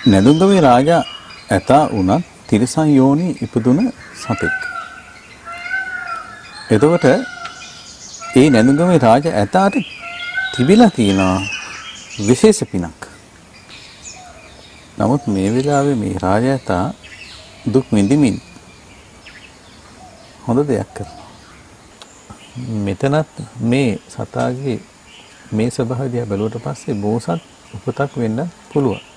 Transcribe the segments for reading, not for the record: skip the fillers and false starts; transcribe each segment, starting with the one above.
නැදුම්ගමේ රාජා ඇතා වුණත් තිරිසන් යෝනි ඉපදුන සතෙක්. එතකොට ඒ නැදුම්ගමේ රාජා ඇතාට තිබිලා තියෙන විශේෂ පිනක්. නමුත් මේ වෙලාවේ මේ රාජා ඇතා දුක් විඳිමින් හොඳ දෙයක් කරනවා. මෙතනත් මේ සතාගේ මේ ස්වභාවය දිහා බැලුවට පස්සේ බෝසත් උපතක් වෙන්න පුළුවන්.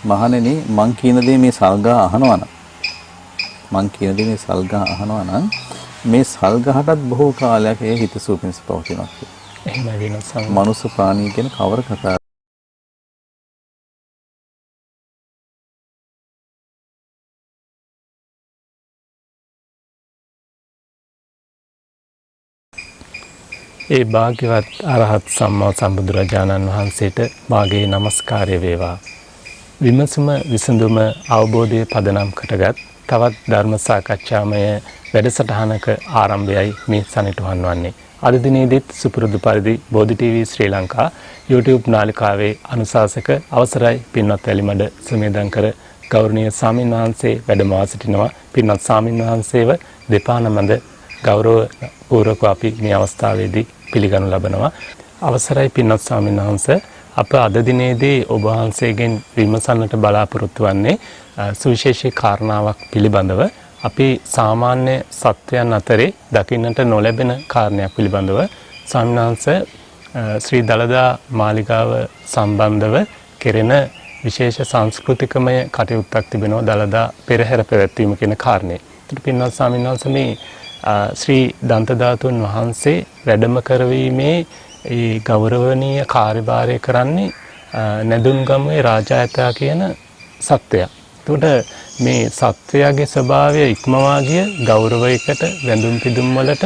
මහණෙනි මං කියන දේ මේ සල්ගහ අහනවා නම් මේ සල්ගහටත් බොහෝ කාලයක් ඒ හිතසුව පිණිස පවතිනවා. එහෙමයි වෙනසක්. මනුස්ස ප්‍රාණී කියන කවර කතාවක් ඒ භාග්‍යවත් අරහත් සම්මා සම්බුදුරජාණන් වහන්සේට මාගේ নমස්කාරය වේවා. විමසුම විසඳුම අවබෝධයේ පදනම් කොටගත් තවත් ධර්ම සාකච්ඡාමය වැඩසටහනක ආරම්භයයි මේ සනිටුහන් වන්නේ. අද දිනේදීත් සුපුරුදු පරිදි බෝධි TV ශ්‍රී ලංකා YouTube නාලිකාවේ අනුශාසක අවසරයි පින්වත් වැලිමඩ සුමේදන් කර ගෞරවනීය ස්වාමීන් වහන්සේ වැඩමවා සිටිනවා. පින්වත් ස්වාමීන් වහන්සේව දෙපා නමද ගෞරව පූර්වක අපි මේ අවස්ථාවේදී පිළිගනු ලබනවා. අවසරයි පින්වත් ස්වාමීන් වහන්සේ, අප අද දිනේදී ඔබ වහන්සේගෙන් විමසන්නට බලාපොරොත්තු වන්නේ සුවිශේෂී කාරණාවක් පිළිබඳව. අපි සාමාන්‍ය සත්වයන් අතරේ දකින්නට නොලැබෙන කාරණයක් පිළිබඳව ස්වාමීන් වහන්සේ ශ්‍රී දළදා මාලිගාව සම්බන්ධව කෙරෙන විශේෂ සංස්කෘතිකමය කටයුත්තක් තිබෙනවා, දළදා පෙරහැර පැවැත්වීම කියන කාරණේ. පින්වත් ස්වාමීන් වහන්සේ මේ ශ්‍රී දන්තධාතුන් වහන්සේ වැඩම කරවීමේ ඒ ගෞරවනීය කාර්යභාරය කරන්නේ නැදුම්ගමේ රාජා ඇතා කියන සත්වයා. එතකොට මේ සත්වයාගේ ස්වභාවය ඉක්මවා ගිය ගෞරවයකට වැඳුම් පිදුම් වලට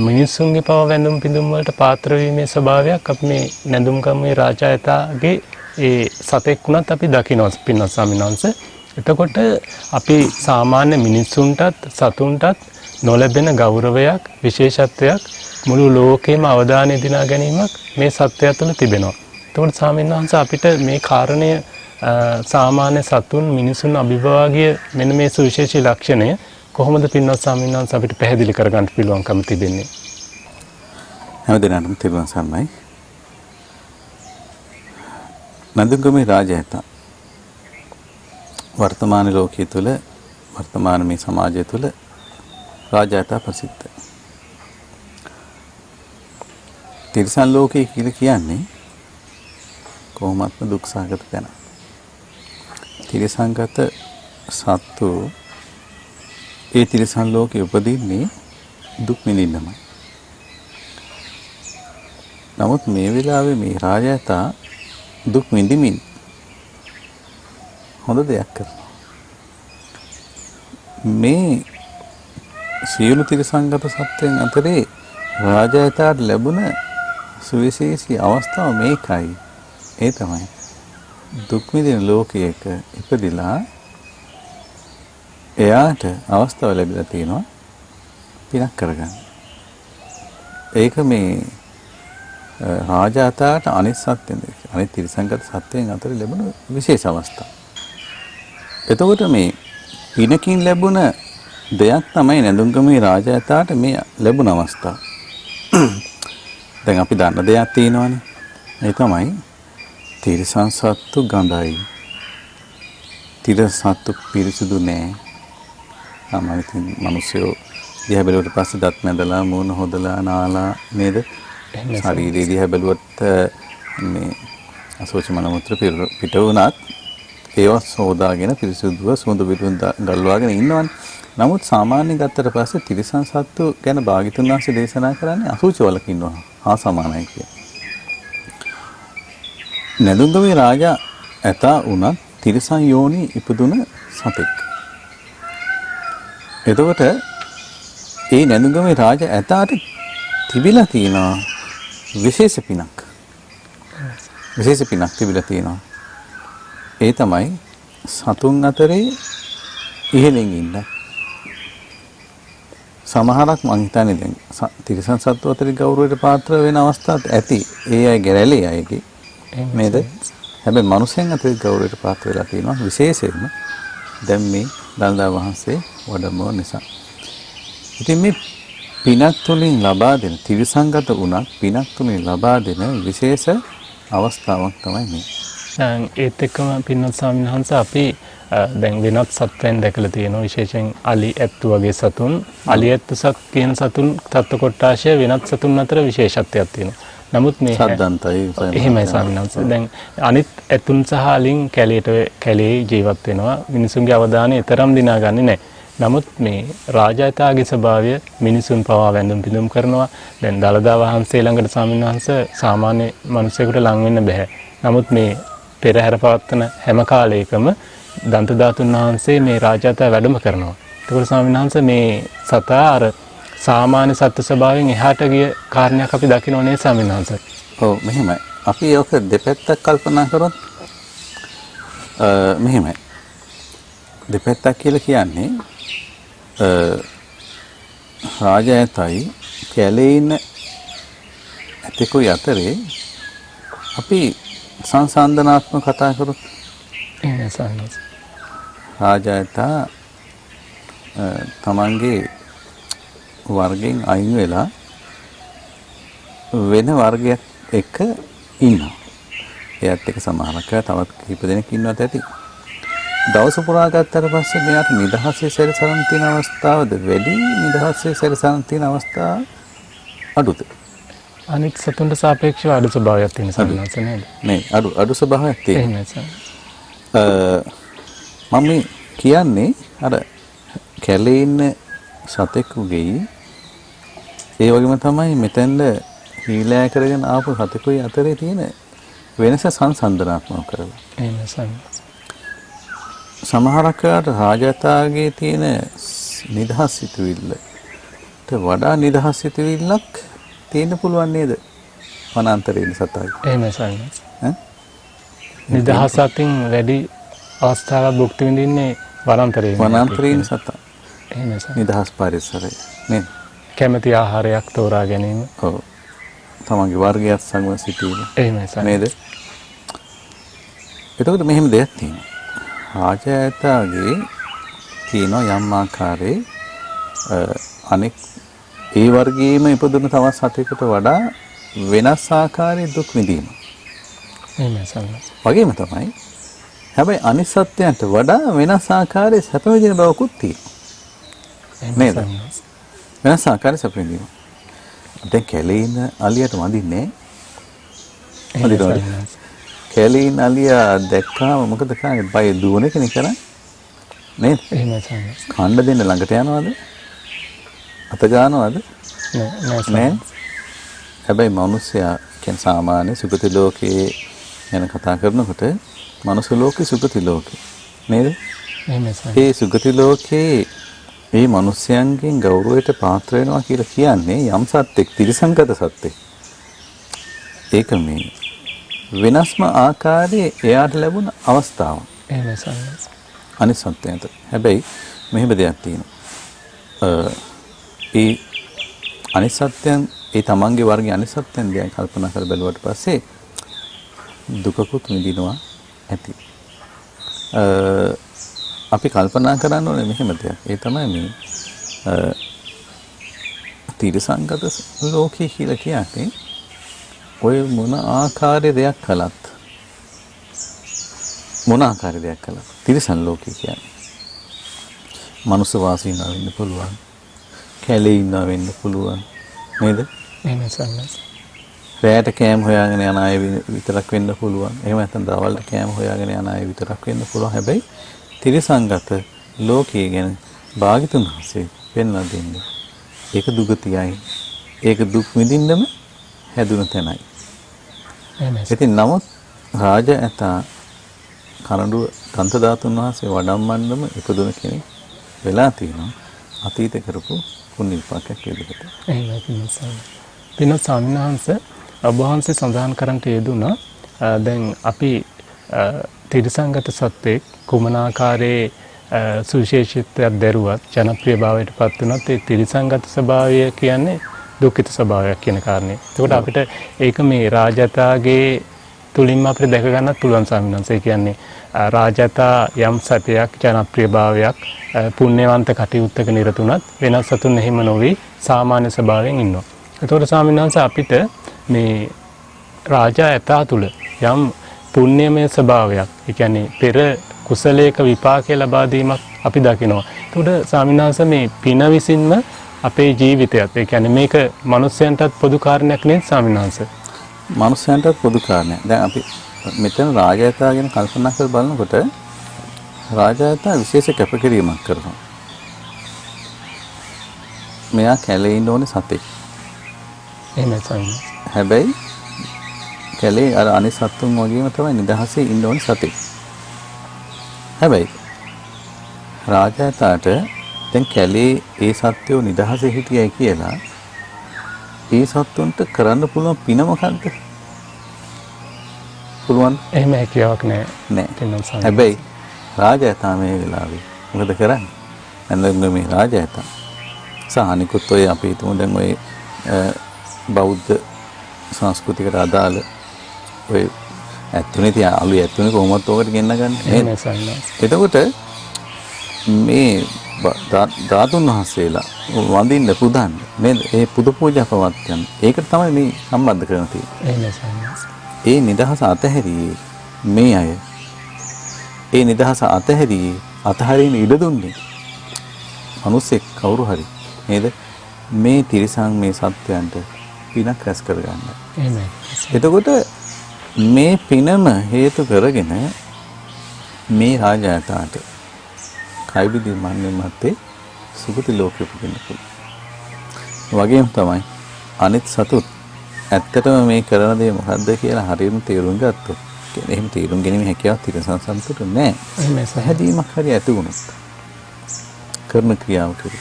මිනිසුන්ගේ පව වැඳුම් පිදුම් වලට පාත්‍ර වීමේ ස්වභාවයක් අපි මේ නැදුම්ගමේ රාජා ඇතාගේ ඒ සතෙක් වුණත් අපි දකිනවා පින්වත් ස්වාමීන් වහන්සේ. එතකොට අපි සාමාන්‍ය මිනිසුන්ටත් සතුන්ටත් නොලැබෙන ගෞරවයක් විශේෂත්වයක් මුළු ලෝකෙම අවධානය දිනා ගැනීමක් මේ සත්‍යය තුළ තිබෙනවා. එතකොට ස්වාමීන් වහන්සේ අපිට මේ කාරණය සාමාන්‍ය සතුන් මිනිසුන් අභිභාගය මෙන්න මේ සුවිශේෂී ලක්ෂණය කොහොමද පින්වත් ස්වාමීන් වහන්සේ අපිට පැහැදිලි කරගන්න පුළුවන්කම තිබෙන්නේ? හැමදෙනාටම තෙරුවන් සරණයි. නැදුම්ගමේ රාජා ඇතා වර්තමාන ලෝකයේ තුල වර්තමාන මේ සමාජය තුල රාජා ඇතා ප්‍රසිද්ධයි. තිරිසන් ලෝකයේ කියලා කියන්නේ කොහොමත්ම දුක්සහගත තැන. තිරිසන්ගත සත්තු ඒ තිරිසන් ලෝකයේ උපදින්නේ දුක් විඳින්නමයි. නමුත් මේ වෙලාවේ මේ රාජා ඇතා දුක් විඳිමින් හොඳ දෙයක් කරනවා. මේ සියලු තිරිසන්ගත සත්වයන් අතරේ රාජා ඇතාට ලැබුණ සුවිශේෂී අවස්ථාව මේකයි. ඒ තමයි දුක් විඳින ලෝකයක ඉපදිලා එයාට අවස්ථාව ලැබිලා තියෙනවා පිනක් කරගන්න. ඒක මේ රාජා ඇතාට අනිත් සත්ත්වෙන් අනිත් තිරිසන්ගත සත්වයන් අතර ලැබුණ විශේෂ අවස්ථාව. එතකොට මේ පිනකින් ලැබුණ දෙයක් තමයි නැදුම්ගමේ රාජා ඇතාට මේ ලැබුණ අවස්ථාව. දැන් අපි දන්න දෙයක් තියෙනවානේ. ඒ තමයි තිරිසන් සත්තු ගඳයි. තිරිසන් සත්තු පිරිසුදු නෑ. අමාරුයි මිනිස්සු දිහා බැලුවට පස්සේ දත් මැදලා මූණ හොදලා නාලා නේද? ශරීරය දිහා බැලුවත් මේ අසෝචි මල මුත්‍ර පිට වුණත් ඒවා සෝදාගෙන පිරිසුදුව සුවඳ පිටුන් ගල්වාගෙන ඉන්නවනේ. නමුත් සාමාන්‍ය ගත්තට පස්සේ තිරිසන් සත්තු ගැන භාග්‍යතුන් වහන්සේ දේශනා කරන්නේ අසුචි වලක ඉන්නවා හා සමානයි කියලා. නැදුම්ගමේ රාජා ඇතා වුණත් තිරිසන් යෝනි ඉපදුන සතෙක්. එතකොට ඒ නැදුම්ගමේ රාජා ඇතාට තිබිලා තියෙන විශේෂ පිනක්. විශේෂ පිනක් තිබිලා තියෙනවා. ඒ තමයි සතුන් අතරේ ඉහළින් ඉන්න. සමහරක් මං හිතන්නේ දැන් තිරිසන් සත්තු අතරේ ගෞරවයට පාත්‍ර වෙන අවස්ථාත් ඇති. ඒ අය ගැරලේ අයගේ නේද? හැබැයි මනුස්සයන් අතර ගෞරවයට පාත්‍ර වෙලා තියෙනවා විශේෂයෙන්ම දැන් මේ දළදා වහන්සේ වඩම්මව නිසා. ඉතින් මේ පිනක් තුලින් ලබා දෙන ත්‍රිසංගත වුණත් පිනක් තුලින් ලබා දෙන විශේෂ අවස්ථාවක් තමයි මේ. දැන් ඒත් එක්කම පින්වත් ස්වාමීන් වහන්සේ අපි දැන් වෙනත් සත්වයන් දැකලා තියෙනවා විශේෂයෙන් අලි ඇත්තු වගේ සතුන්. අලි ඇත්තු සත් කියන සතුන් තත්ත්ව කොටාශය වෙනත් සතුන් අතර විශේෂත්වයක් තියෙනවා. නමුත් මේ සද්දන්තයි එහෙමයි ස්වාමීන් වහන්සේ. දැන් අනිත් ඇතුන් සහ අලින් කැලේ ජීවත් වෙනවා. මිනිසුන්ගේ අවධානය තරම් දිනාගන්නේ නැහැ. නමුත් මේ රාජායතාගේ ස්වභාවය මිනිසුන් පවා වැඳුම් පිදුම් කරනවා. දැන් දළදා වහන්සේ ළඟට ස්වාමීන් වහන්සේ සාමාන්‍ය මිනිසෙකුට ලං වෙන්න බෑ. නමුත් මේ පෙරහැර පවත්වන හැම කාලයකම දන්ත ධාතුන් වහන්සේ මේ රාජායතා වැඩම කරනවා. ඒකෝර ස්වාමීන් වහන්සේ මේ සතා අර සාමාන්‍ය සත්ත්ව ස්වභාවයෙන් එහාට ගිය කාරණයක් අපි දකින්න ඕනේ ස්වාමීන් වහන්සේ. ඔව් මෙහෙමයි. අපි ඒක දෙපැත්තක් කල්පනා කරොත් මෙහෙමයි. දෙපැත්තක් කියලා කියන්නේ රාජායතයි කැලේ ඉන්න ඇතෙකුයි අතරේ අපි සංසන්දනාත්මක කතා කරොත් එහෙම ස්වාමීන් රාජායතා තමන්ගේ වර්ගයෙන් අයින් වෙලා වෙන වර්ගයක් එක්ක ඉන්නවා. එයාත් එක්ක සමහරක් තවත් කිහිප දෙනෙක් ඉන්නවත් ඇති. දවස පුරා ගත්තට පස්සේ මෙයාට නිදහසේ සැරිසරන් තියෙන අවස්ථාවද වැඩි නිදහසේ සැරිසරන් තියෙන අවස්ථාව අඩුද? අනිත් සතුන්ට සාපේක්ෂව අඩු ස්වභාවයක් තියෙන සතුන්වන්ස නේද? නේ අඩු ස්වභාවයක් තියෙනවා. එහෙමයි මම කියන්නේ අර කැලේ ඉන්න සතෙකුගේ ඒ වගේම තමයි මෙතෙන්ද හීලෑ කරගෙන ආපු සතෙකුයි අතරේ තියෙන වෙනස සංසන්දනාත්මක කරලා. එහෙමයි සමහරක් වෙලාවට රාජතාගේ තියෙන නිදහස් සිතුවිල්ලට වඩා නිදහස් සිතුවිල්ලක් තියෙන්න පුළුවන් නේද? වනාන්තරයේ සතායි. එහෙමයි සන්නස්. නිදහසකින් වැඩි අවස්ථාවක් භුක්ති විඳින්නේ වනාන්තරයේ සතා. එහෙමයි සන්නස්. නිදහස් පරිසරය නේද? කැමැති ආහාරයක් තෝරා ගැනීම. ඔව්. තමන්ගේ වර්ගයත් සමග සිටීම. එහෙමයි සන්නස්. නේද? එතකොට මෙහෙම දෙයක් තියෙනවා. රාජායතගේ තියෙන යම් ආකාරයේ අනෙක් ඒ වර්ගයේම ඉපදුණු තවත් සතෙකුට වඩා වෙනස් ආකාරයේ දුක් විඳීම. එහෙමයි සන්නස්. වගේම තමයි හැබැයි අනිත් සත්‍යයන්ට වඩා වෙනස් ආකාරයේ සැප විඳින බවකුත් තියෙනවා. නේද? වෙනස් ආකාරයේ සැප විඳීම. දැන් කැලේ ඉන්න අලියට වඳින්නේ කැලේ ඉන්න අලියා දැක්කාම මොකද කරන්නේ? බය දුවන කෙනෙක් කරන්නේ නේද? එහෙමයි සන්නස්. කණ්ඩ දෙන්න ළඟට යනවද? අත ගන්නවද? නෑ. හැබැයි මිනිස්සයා කියන සාමාන්‍ය සුගති ලෝකයේ ගැන කතා කරනකොට මනුස්ස ලෝකේ සුගති ලෝකේ නේද? එහෙමයි සන්නස්. ඒ සුගති ලෝකේ මේ මිනිස්යන්ගෙන් ගෞරවයට පාත්‍ර වෙනවා කියලා කියන්නේ යම් සත්‍යෙක් ත්‍රිසංගත සත්‍යෙක්. ඒක මේ වෙනස්ම ආකාරයේ එයාට ලැබුණ අවස්ථාව. එහෙමයි සන්නස්. අනිත් සත්‍යයට. හැබැයි මෙහෙම දෙයක් තියෙනවා. ඒ අනිත් සත්‍යයන් ඒ තමන්ගේ වර්ගයේ අනිත් සත්‍යයන් ගැන කල්පනා කර බැලුවට පස්සේ දුකකුත් විඳිනවා ඇති. අපි කල්පනා කරන්න ඕනේ මෙහෙම දෙයක්. ඒ තමයි මේ ත්‍රිසංගත ලෝකේ කියලා කියන්නේ ඔය මොන ආකාරයේ දෙයක් කළත් ත්‍රිසං ලෝකේ කියන්නේ මනුස්ස වාසී වෙන්න පුළුවන්, කැලේ ඉන්න වෙන්න පුළුවන් නේද? එහෙමයි සන්නස්. රැයට කෑම හොයාගෙන යන අය විතරක් වෙන්න පුළුවන්. එහෙම නැත්නම් දවල්ට කෑම හොයාගෙන යන අය විතරක් වෙන්න පුළුවන්. හැබැයි ත්‍රිසංගත ලෝකයේ ගැන භාග්‍යතුන් වහන්සේ පෙන්වා දෙන්නේ. ඒක දුගතියයි. ඒක දුක් විඳින්නම හැදුන තැනයි. ඉතින් නමුත් රාජ ඇතා කරඬුව දන්ත ධාතුන් වහන්සේ වඩම්මන්නම ඉපදුන කෙනෙක් වෙලා තියෙනවා. අතීත කරපු පුණ්‍ය විපාකයක් විදිහට. එහෙමයි පින්වත් ස්වාමීන් වහන්සේ ඔබ වහන්සේ සඳහන් කරන්නට යෙදුණා දැන් අපි ත්‍රිසංගත සත්‍යෙක් කුමන ආකාරයේ සුවිශේෂීත්වයක් දැරුවත් ජනප්‍රියභාවයට පත් වුණත් ඒ ත්‍රිසංගත ස්වභාවය කියන්නේ දුක්ඛිත ස්වභාවයක් කියන කාරණේ. එතකොට අපිට ඒක මේ රාජතාගේ තුලින්ම අපිට දැක ගන්නත් පුළුවන් ස්වාමීන් වහන්සේ. ඒ කියන්නේ රාජතා යම් සැපයක් ජනප්‍රියභාවයක් පුණ්‍යවන්ත කටයුත්තක නිරතුණත් වෙනස් සතුන් එහෙම නොවි සාමාන්‍ය ස්වභාවයෙන් ඉන්නවා. ඒතකොට ස්වාමීන් වහන්සේ අපිට මේ රාජා ඇතා තුල යම් පුණ්‍යමය ස්වභාවයක්, ඒ කියන්නේ පෙර කුසලයක විපාකය ලබා දීමක් අපි දකිනවා. ඒකට ස්වාමීන් වහන්සේ මේ පින විසින්ම අපේ ජීවිතයත්, ඒ කියන්නේ මේක මිනිස්යන්ටත් පොදු කාරණයක් නේද ස්වාමීන් වහන්සේ? මිනිස්යන්ටත් පොදු කාරණයක්. දැන් අපි මෙතන රාජයතා ගැන කල්පනා කර බලනකොට රාජයතා විශේෂ කැපකිරීමක් කරනවා. මෙයා කැලේ ඉන්න ඕනේ සතෙක්. එහෙමයි ස්වාමීන්. හැබැයි කැලේ අර අනිත් සතුන් වගේම තමයි නිදහසේ ඉන්න ඕනේ සතෙක්. හැබැයි රාජයතාට දැන් කැලේ ඒ සත්වෝ නිදහසේ හිටියයි කියලා ඒ සත්තුන්ට කරන්න පුළුවන් පින මොකද්ද? පුළුවන්? එහෙම හැකියාවක් නැහැ. නෑ. හැබැයි රාජයතා මේ වෙලාවේ මොකද කරන්නේ? නැත්නම් මේ රාජයතා සාහනිකුත් ඔය අපි හිතමු දැන් ඔය බෞද්ධ සංස්කෘතිකට අදාළ ඔය ඇතුනේ තියා අලු ඇතුනේ කොහොමද ඔකට ගෙන්න ගන්න නේද? එතකොට මේ ධාතුන් වහන්සේලා වඳින්න පුදන්න නේද? ඒ පුද පූජා පවත්වන. ඒකට තමයි මේ සම්බන්ධ කරන තියෙන්නේ. ඒ නිදහස අතහැරියේ මේ අය. ඒ නිදහස අතහැරියේ අතහරින්න ඉඩ දුන්නේ මිනිස්සෙක් කවුරු හරි නේද? මේ තිරිසන් මේ සත්වයන්ට පිනක් රැස් කරගන්න. එහෙමයි. එතකොට මේ පිනම හේතු කරගෙන මේ රාජයාට කයිබිදි මන්නේ මතේ සුගති ලෝකෙ උපදින්න පුළුවන්. වගේම තමයි අනිත් සතුත් ඇත්තටම මේ කරන දේ මොකද්ද කියලා හරියටම තේරුම් ගත්තොත්. කියන්නේ එහෙම තේරුම් ගැනීම හැකියාවක් තිරසන් සම්පූර්ණ නැහැ. එහෙමයි. පැහැදීමක් හරි ඇති වුණොත් කරන ක්‍රියාව තුළ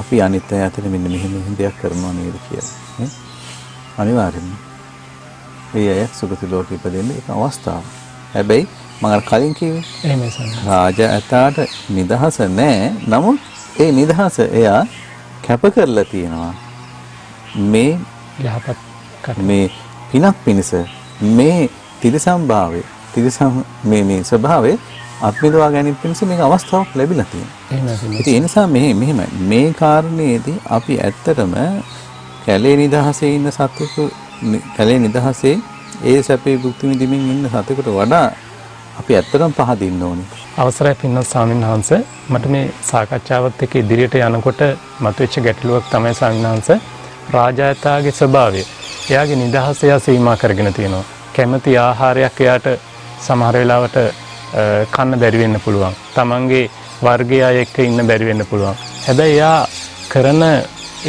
අපි අනිත් අය අතර මෙන්න මෙහෙම දෙයක් කරනවා නේද කියලා. අනිවාර්යෙන්ම ඒ අය සුගති ලෝකෙ ඉපදෙන්න ඒක අවස්ථාවක්. හැබැයි මම අර කලින් කිව්වේ එහෙමයි සම්මත. රාජයාට නිදහස නැහැ. නමුත් ඒ නිදහස එයා කැප කරලා තියෙනවා. මේ යහපත් මේ පිනක් පිණිස මේ තිරසම් භාවයේ තිරසම් මේ ස්වභාවයේ අත්මිදවා ගැනීම පිණිස මේක අවස්ථාවක් ලැබිලා තියෙනවා. ඉතින් ඒ නිසා මෙහෙම මේ කාරණේදී අපි ඇත්තටම කැලේ නිදහසේ ඉන්න සත්වෙකු කැලේ නිදහසේ ඒ සැපේ භුක්ති විඳින්මින් ඉන්න සතෙකුට වඩා අපි ඇත්තටම පහදින්න ඕනේ. අවසරයි පින්වත් ස්වාමීන් වහන්සේ, මට මේ සාකච්ඡාවත් එක්ක ඉදිරියට යනකොට මතුවෙච්ච ගැටලුවක් තමයි ස්වාමීන් වහන්සේ රාජයතාගේ ස්වභාවය. එයාගේ නිදහස එයා සීමා කරගෙන තියෙනවා. කැමති ආහාරයක් එයාට සමහර වෙලාවට කන්න බැරි වෙන්න පුළුවන්. තමන්ගේ වර්ගය එක්ක ඉන්න බැරි වෙන්න පුළුවන්. හැබැයි එයා කරන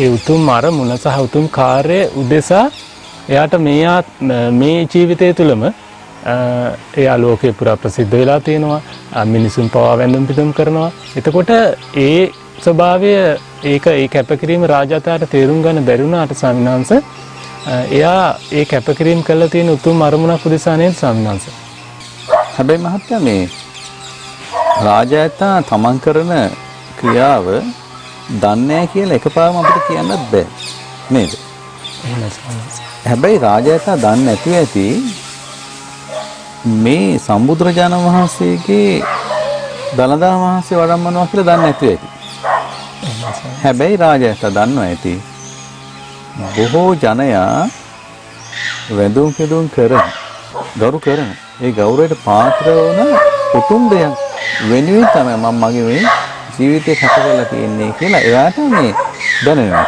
ඒ උතුම් අරමුණ සහ උතුම් කාර්යය උදෙසා එයාට මේ ජීවිතය තුළම එයා ලෝකේ පුරා ප්‍රසිද්ධ වෙලා තියෙනවා. මිනිසුන් පවා වැඳුම් පිදුම් කරනවා. එතකොට ඒ ස්වභාවය ඒ කැපකිරීම රාජයාට තේරුම් ගන්න බැරි වුණාට ස්වාමීන් වහන්සේ එයා ඒ කැපකිරීම කළා තියෙන උතුම් අරමුණක් උදෙසා නේද ස්වාමීන් වහන්සේ? හැබැයි මහත්තයා මේ රාජයාට තමන් කරන ක්‍රියාව දන්නේ නැහැ කියලා එකපාරම අපිට කියන්නත් බෑ නේද? හැබැයි රාජයාට දන්නේ නැතුව ඇති මේ සම්බුදුරජාණන් වහන්සේගේ දළදා වහන්සේ වඩම්මනවා කියලා දන්නේ නැතුව ඇති. හැබැයි රාජයාට දන්නවා ඇති බොහෝ ජනයා වැඳුම් පිදුම් කරන ගරු කරන ඒ ගෞරවයට පාත්‍ර වන උතුම් දෙයක් වෙනුවෙන් තමයි මම මගේ මේ ජීවිතේ කැප කරලා තියෙන්නේ කියලා එයාට මේ දැනෙනවා.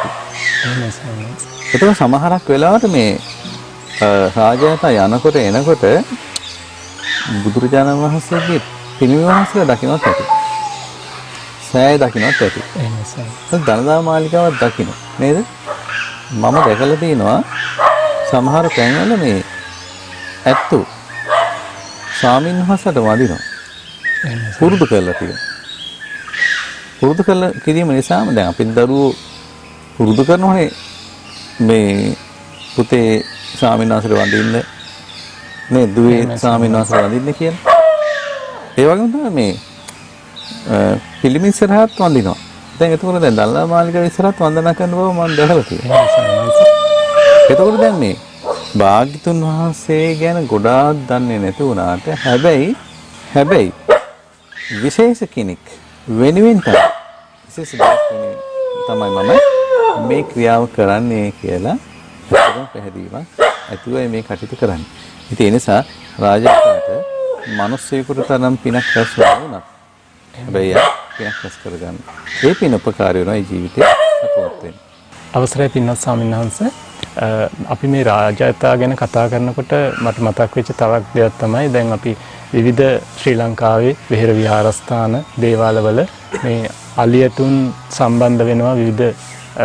ඒක සමහරක් වෙලාවට මේ රාජයාට යනකොට එනකොට බුදුරජාණන් වහන්සේගේ පිළිම වහන්සේලා දකින්නත් ඇති. සෑය දකින්නත් ඇති. දළදා මාලිකාවක් දකින්න නේද? මම දැකලා තියෙනවා සමහර තැන්වල මේ ඇත්තු ස්වාමීන් වහන්සේට වදිනවා. පුරුදු කරලා තියෙනවා. පුරුදු කරලා කිරීම නිසාම දැන් අපි දරුවෝ පුරුදු කරනෝනේ මේ පුතේ ස්වාමීන් වහන්සේට වඳින්න මේ දුවේ ස්වාමීන් වහන්සේට වඳින්න කියලා. ඒ වගේම තමයි මේ පිළිම ඉස්සරහත් වඳිනවා. දැන් එතකොට දැන් දළදා මාලිගාව ඉස්සරහත් වන්දනා කරන බව මම දැකලා තියෙනවා. එතකොට දැන් මේ භාග්‍යතුන් වහන්සේ ගැන ගොඩාක් දන්නේ නැති වුණාට හැබැයි විශේෂ කෙනෙක් වෙනුවෙන් විශේෂ දෙයක් වෙනුවෙන් තමයි මම මේ ක්‍රියාව කරන්නේ කියලා පැහැදිලිවක් ඇතුළේ මේ කටයුතු කරන්නේ. ඉතින් ඒ නිසා රාජකාට මිනිස්සෙකුට තරම් පිනක් රැස් වුණා. හැබැයි පිනක් රැස් කරගන්න. ඒ පින උපකාරී වෙනවා ඒ ජීවිතේ සතුටුත් වෙන්න. අවසරයි පින්වත් ස්වාමීන් වහන්සේ අපි මේ රාජයතා ගැන කතා කරනකොට මට මතක් වෙච්ච තවත් දෙයක් තමයි දැන් අපි විවිධ ශ්‍රී ලංකාවේ විහෙර විහාරස්ථාන දේවාලවල මේ අලියතුන් සම්බන්ධ වෙනවා විවිධ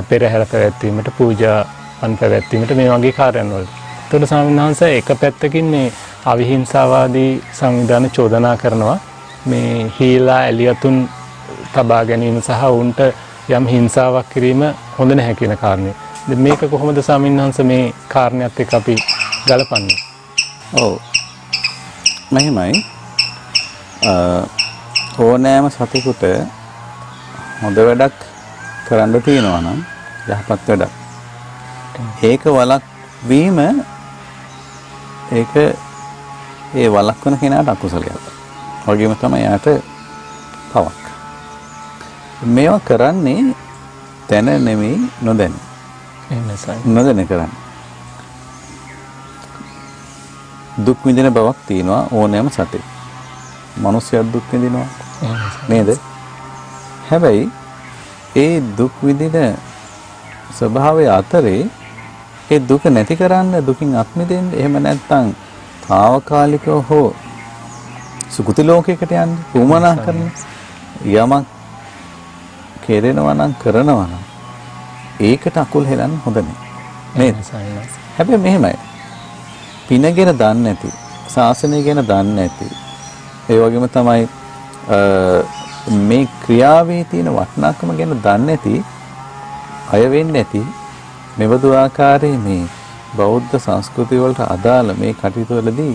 පෙරහැර පැවැත්වීමට පූජාවන් පැවැත්වීමට මේ වගේ කාර්යයන් වල. ඒතකොට ස්වාමීන් වහන්සේ එක පැත්තකින් මේ අවිහිංසාවාදී සංවිධාන චෝදනා කරනවා මේ හීලා එළියතුන් තබා ගැනීම සහ උන්ට යම් හිංසාවක් කිරීම හොඳ නැහැ කියන කාරණේ. දැන් මේක කොහොමද ස්වාමීන් වහන්සේ මේ කාරණයක් එක්ක අපි ගලපන්නේ? ඔව්. මෙහිමයි ඕනෑම සතෙකුට හොඳ වැඩක් කරන්න තියෙනවා නම් යහපත් වැඩක්. ඒක වළක්වීම ඒක ඒ වළක්වන කෙනාට අකුසලයක්. වගේම තමයි යාට පවක්. මේවා කරන්නේ දැන නෙමෙයි නොදැන. නොදැන කරන්නේ. දුක් විඳින බවක් තියෙනවා ඕනෑම සතෙක්. මිනිස්සුත් දුක් විඳිනවා. නේද? හැබැයි ඒ දුක් විඳින ස්වභාවය අතරේ ඒ දුක නැති කරන්න දුකින් අත් මිදෙන්න එහෙම නැත්නම් తాවකාලිකව හෝ සුගති ලෝකයකට යන්න උවමනා කරන යමක් කෙරෙනවා නම් කරනවා නම් ඒකට අකුල් හෙලන්න හොඳ නෑ නේද? හැබැයි මෙහෙමයි පින ගැන දන්නේ නැති ශාසනය ගැන දන්නේ නැති ඒ වගේම තමයි මේ ක්‍රියාවේ තියෙන වටිනාකම ගැන දන්නේ නැති අය වෙන්නේ නැති මෙබඳු ආකාරයේ මේ බෞද්ධ සංස්කෘතිය වලට අදාළ මේ කටයුතු වලදී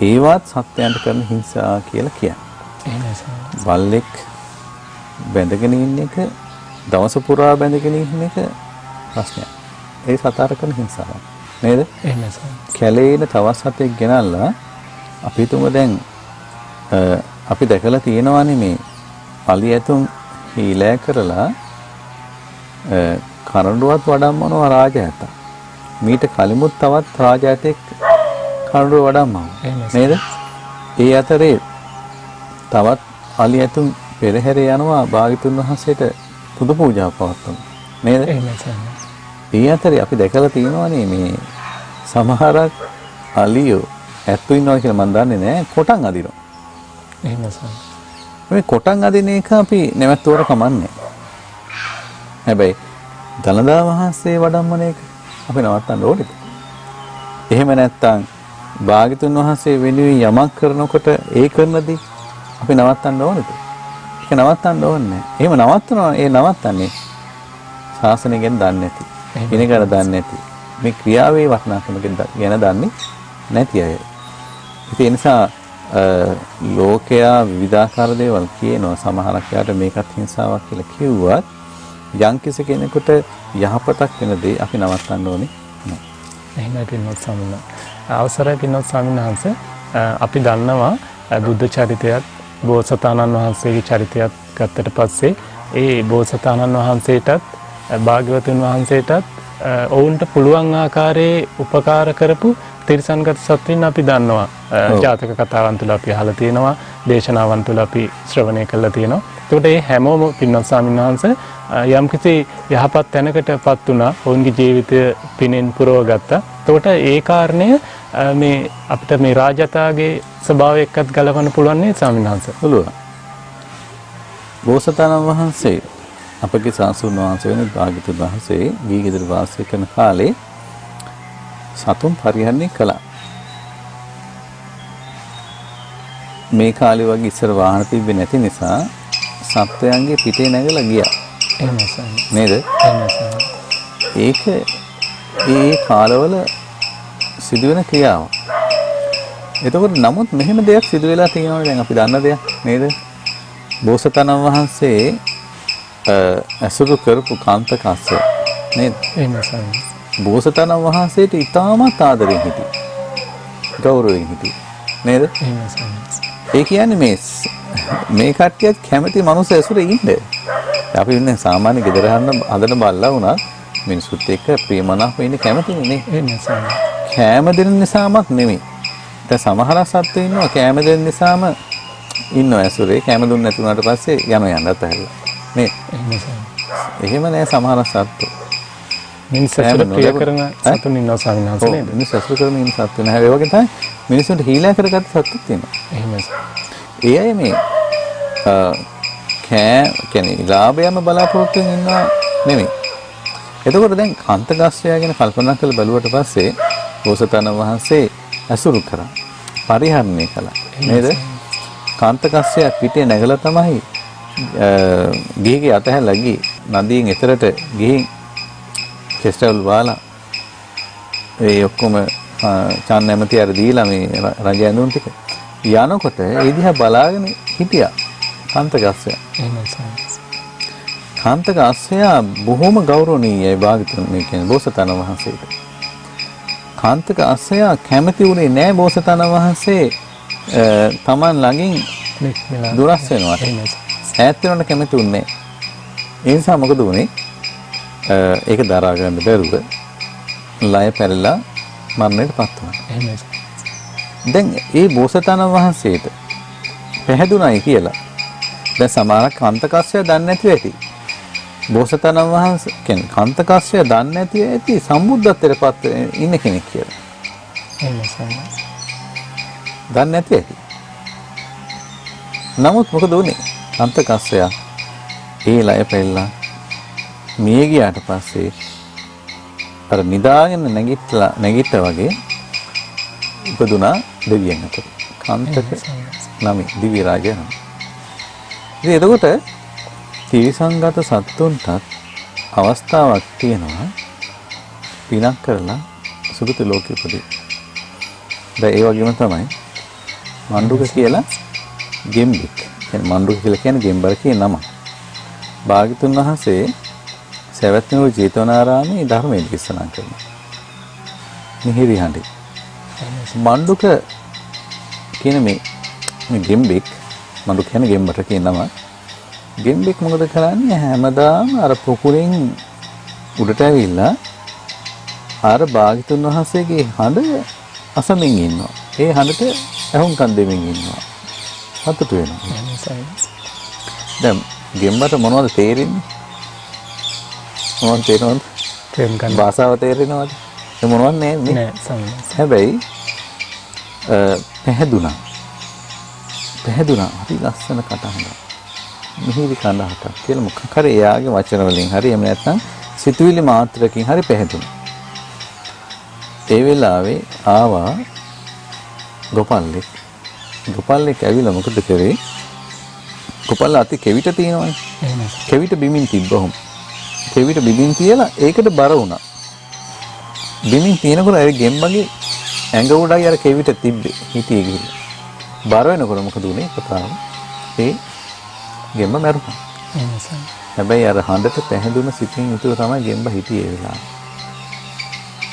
ඒවත් සත්‍යයන්ට කරන හිංසා කියලා කියන්නේ. බල්ලෙක් බැඳගෙන ඉන්න එක දවස පුරා බැඳගෙන ඉන්න එක ප්‍රශ්නයක්. ඒ සතර කරන හිංසාවක්. නේද? එහෙමයි. කැලේන තවත් සතෙක් ගෙනල්ලා අපි තුමු දැන් අපි දැකලා තියෙනවානේ මේ අලි ඇතුන් හීලෑ කරලා කරඬුවත් වඩම්මනවා රාජයාට. මීට කලිමුත් තවත් රාජයාටෙක් කරඬුව වඩම්මනවා. නේද? ඒ අතරේ තවත් අලි ඇතුන් පෙරහැරේ යනවා භාග්‍යතුන් වහන්සේට පුද පූජා පවත්වනවා. නේද? ඒ අතරේ අපි දැකලා තියෙනවානේ මේ සමහරක් අලියෝ ඇත්තු ඉන්නවා කියලා මම දන්නේ නැහැ කොටන් අදිනවා. එහෙමයි. මේ කොටන් අදින එක අපි නැවතුවර කමන්නේ. හැබැයි දලදා වහන්සේ වඩම්මන එක අපි නවත්තන්න ඕනේ. එහෙම නැත්නම් භාග්‍යතුන් වහන්සේ වෙනුවෙන් යමක් කරනකොට ඒ කරනදී අපි නවත්තන්න ඕනේද? ඒක නවත්තන්න ඕනේ නැහැ. එහෙම නවත්තනවා ඒ නවත්තන්නේ ශාසනය ගැන දන්නේ නැති. ඉගෙන ගන්න දන්නේ නැති. මේ ක්‍රියාවේ වටිනාකම ගැන දන්නේ නැති අය. ඒ නිසා ලෝකයා විවිධාකාර දේවල් කියනවා සමහරක් යාට මේකත් හිංසාවක් කියලා කිව්වත් යම් කෙනෙකුට යහපතක් වෙන දේ අපි නවත්තන්න ඕනේ නෑ. එහෙමයි පින්වත් ස්වාමීන් වහන්සේ. අවසරයි පින්වත් ස්වාමීන් වහන්සේ අපි දන්නවා බුද්ධ චරිතයත් බෝසතාණන් වහන්සේගේ චරිතයත් ගත්තට පස්සේ ඒ බෝසතාණන් වහන්සේටත් භාග්‍යවතුන් වහන්සේටත් ඔවුන්ට පුළුවන් ආකාරයේ උපකාර කරපු තිරිසන්ගත සත්වයින් අපි දන්නවා. ජාතක කතාවන් තුළ අපි අහලා තියෙනවා, දේශනාවන් තුළ අපි ශ්‍රවණය කළා තියෙනවා. ඒකට මේ හැමෝම පින්වත් ස්වාමීන් වහන්සේ යම්කිසි යහපත් තැනකටපත් වුණා, ඔවුන්ගේ ජීවිතය පිනෙන් පුරවගත්තා. ඒකට ඒ කාරණය මේ අපිට මේ රාජතාගේ ස්වභාවය එක්කත් ගලවන්න පුළුවන් නේ ස්වාමීන් වහන්සේ? පුළුවන්. බෝසතාණන් වහන්සේ අපගේ සාසුන් වහන්සේ වෙන භාග්‍යතුන් වහන්සේ ගීගෙදර වාසය කරන කාලේ සතුන් පරිහරණය කළා. මේ කාලේ වගේ ඉස්සර වාහන තිබ්බේ නැති නිසා සත්වයන්ගේ පිටේ නැගලා ගියා. නේද? ඒක ඒ කාලවල සිදුවෙන ක්‍රියාවක්. එතකොට නමුත් මෙහෙම දෙයක් සිදු වෙලා තියෙනවා දැන් අපි දන්න දෙයක් නේද? බෝසතාණන් වහන්සේ ඇසුරු කරපු කාන්ත කස්ස නේද? බෝසතාණන් වහන්සේට ඉතාමත් ආදරෙන් හිටියේ. ගෞරවයෙන් හිටියේ. නේද? ඒ කියන්නේ මේ කට්ටියත් කැමති මනුස්ස ඇසුරේ ඉන්න. අපි ඉන්නේ සාමාන්‍ය ගෙදර හදන බල්ලා වුණා මිනිසුත් එක්ක ප්‍රේමනාප වෙන්න කැමතිනේ නේ. කැම දෙන නිසාමත් නෙමෙයි. දැන් සමහර සත්ත්වෝ ඉන්නවා කැම දෙන නිසාම ඉන්නවා ඇසුරේ. කැම දුන්න නැති වුණාට පස්සේ යන්නත් ඇහැරලා. නේ. එහෙම නෑ සමහර සත්ත්වෝ. මිනිස්සු ප්‍රිය කරන සතුන් ඉන්නවා ස්වාමීන් වහන්සේ නේද? මිනිස්සු ඇසුර කරන ඉන්න සත්ත්වෝ නැහැ. ඒ වගේ තමයි මිනිස්සුන්ට හීලා කරගත්ත සත්ත්වෝ තියෙනවා. එහෙමයි. ඒ අය මේ කියන්නේ ලාභයම බලාපොරොත්තු වෙන ඉන්නවා නෙමෙයි. එතකොට දැන් කාන්තගස්සයා ගැන කල්පනා කරලා බලුවට පස්සේ බෝසතාණන් වහන්සේ ඇසුරු කරා. පරිහරණය කළා. නේද? කාන්තගස්සයා පිටේ නැගලා තමයි ගිහිගේ අතහැරලා ගියේ. නදියෙන් එතරට ගිහින් කෙස්ටවල් වාලා ඒ ඔක්කොම චාන් නැමැති අර දීලා මේ රජ ඇඳුම් ටික යනකොට ඒ දිහා බලාගෙන හිටියා කාන්තගස්සයා. කාන්තගස්සයා බොහොම ගෞරවණීයයි භාගතුන් මේ කියන්නේ බෝසතාණන් වහන්සේට. කාන්තගස්සයා කැමති වුණේ නෑ බෝසතාණන් වහන්සේ තමන් ළඟින් දුරස් වෙනවා. ඈත් වෙනවට කැමති වුණේ. ඒ නිසා මොකද වුනේ? ඒක දරා ගන්න බැරුව ලය පැරලා මරණයටපත් වුණා. දැන් ඒ බෝසතාණන් වහන්සේට පැහැදුණයි කියලා දැන් සමහරක් කාන්තකස්සය දන්නේ නැතිව ඇති. බෝසතාණන් වහන්සේ කියන්නේ කාන්තකස්සය දන්නේ නැතිව ඇති සම්බුද්ධත්වයටපත් ඉන්න කෙනෙක් කියලා. දන්නේ නැති ඇති. නමුත් මොකද වුනේ? කාන්තකස්සය ඒ ලය පැරලා මිය ගියාට පස්සේ අර නිදාගෙන නැගිට්ටා වගේ ඉපදුනා දෙවියන් අතර. කාන්තක නම දිව්‍ය රාජයා නම. ඉතින් එතකොට තිරිසංගත සත්තුන්ටත් අවස්ථාවක් තියෙනවා පිනක් කරලා සුගත ලෝකෙ උපදී. දැන් ඒ වගේම තමයි මණ්ඩුක කියලා ගෙම්බෙක්. කියන්නේ මණ්ඩුක කියලා කියන්නේ ගෙම්බර කියන නම. භාග්‍යතුන් වහන්සේ සවැත් නුවර ජේතවනාරාමේ ධර්මයේ දේශනා කරනවා. මිහිරි හඬි. මණ්ඩුක කියන මේ ගෙම්බෙක් මණ්ඩුක කියන්නේ ගෙම්බට කියන නම. ගෙම්බෙක් මොකද කරන්නේ? හැමදාම අර පොකුරෙන් උඩට ඇවිල්ලා අර භාග්‍යතුන් වහන්සේගේ හඬ අසමින් ඉන්නවා. ඒ හඬට ඇහුම්කන් දෙමින් ඉන්නවා. සතුටු වෙනවා. දැන් ගෙම්බට මොනවද තේරෙන්නේ? මොනවද තේරෙනවද? තේරුම් භාෂාව තේරෙනවද? ඒ මොනවද නෑ හැබැයි පැහැදුනා හරි ලස්සන කටහඬක්. මිහිරි කඳහටක් කියලා මොකක් හරි එයාගේ වචන වලින් හරි එහෙම නැත්නම් සිතුවිලි මාත්‍රකින් හරි පැහැදුනා. ඒ වෙලාවේ ආවා ගොපල්ලෙක් ඇවිල්ලා මොකද කරේ? ගොපල්ල අති කෙවිත තියෙනවනේ. කෙවිත බිමින් තිබ්බහොම. කෙවිත බිමින් තියලා ඒකට බර වුණා. බිමින් තියනකොට ඒ ගෙම්බගේ ඇඟ උඩයි අර කෙවිත තිබ්බේ. හිටියේ ගිහින්. බර වෙනකොට මොකද උනේ? කතාව. ඒ ගෙම්බ මැරුණා. හැබැයි අර හඬට පැහැදුන සිතින් යුතුව තමයි ගෙම්බ හිටියේ ඒ වෙලාවේ.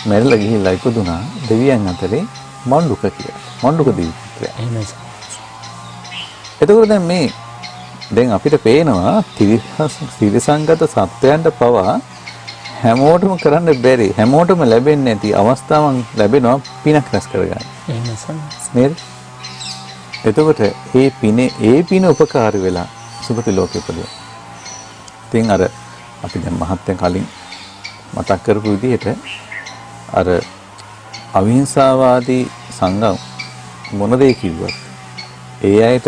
මැරිලා ගිහිල්ලා ඉපදුනා දෙවියන් අතරේ මණ්ඩුක කියලා. මණ්ඩුක දිවි පුත්‍රයා. එතකොට දැන් අපිට පේනවා තිරිසංගත සත්වයන්ට පවා හැමෝටම කරන්න බැරි හැමෝටම ලැබෙන්නේ නැති අවස්ථාවන් ලැබෙනවා පිනක් රැස් කරගන්න. නේද? එතකොට ඒ පින උපකාරී වෙලා සුගති ලෝකෙ උපදිනවා. ඉතින් අර අපි දැන් මහත්යෙන් කලින් මතක් කරපු විදිහට අර අවිහිංසාවාදී සංගම් මොන දේ කිව්වත් ඒ අයට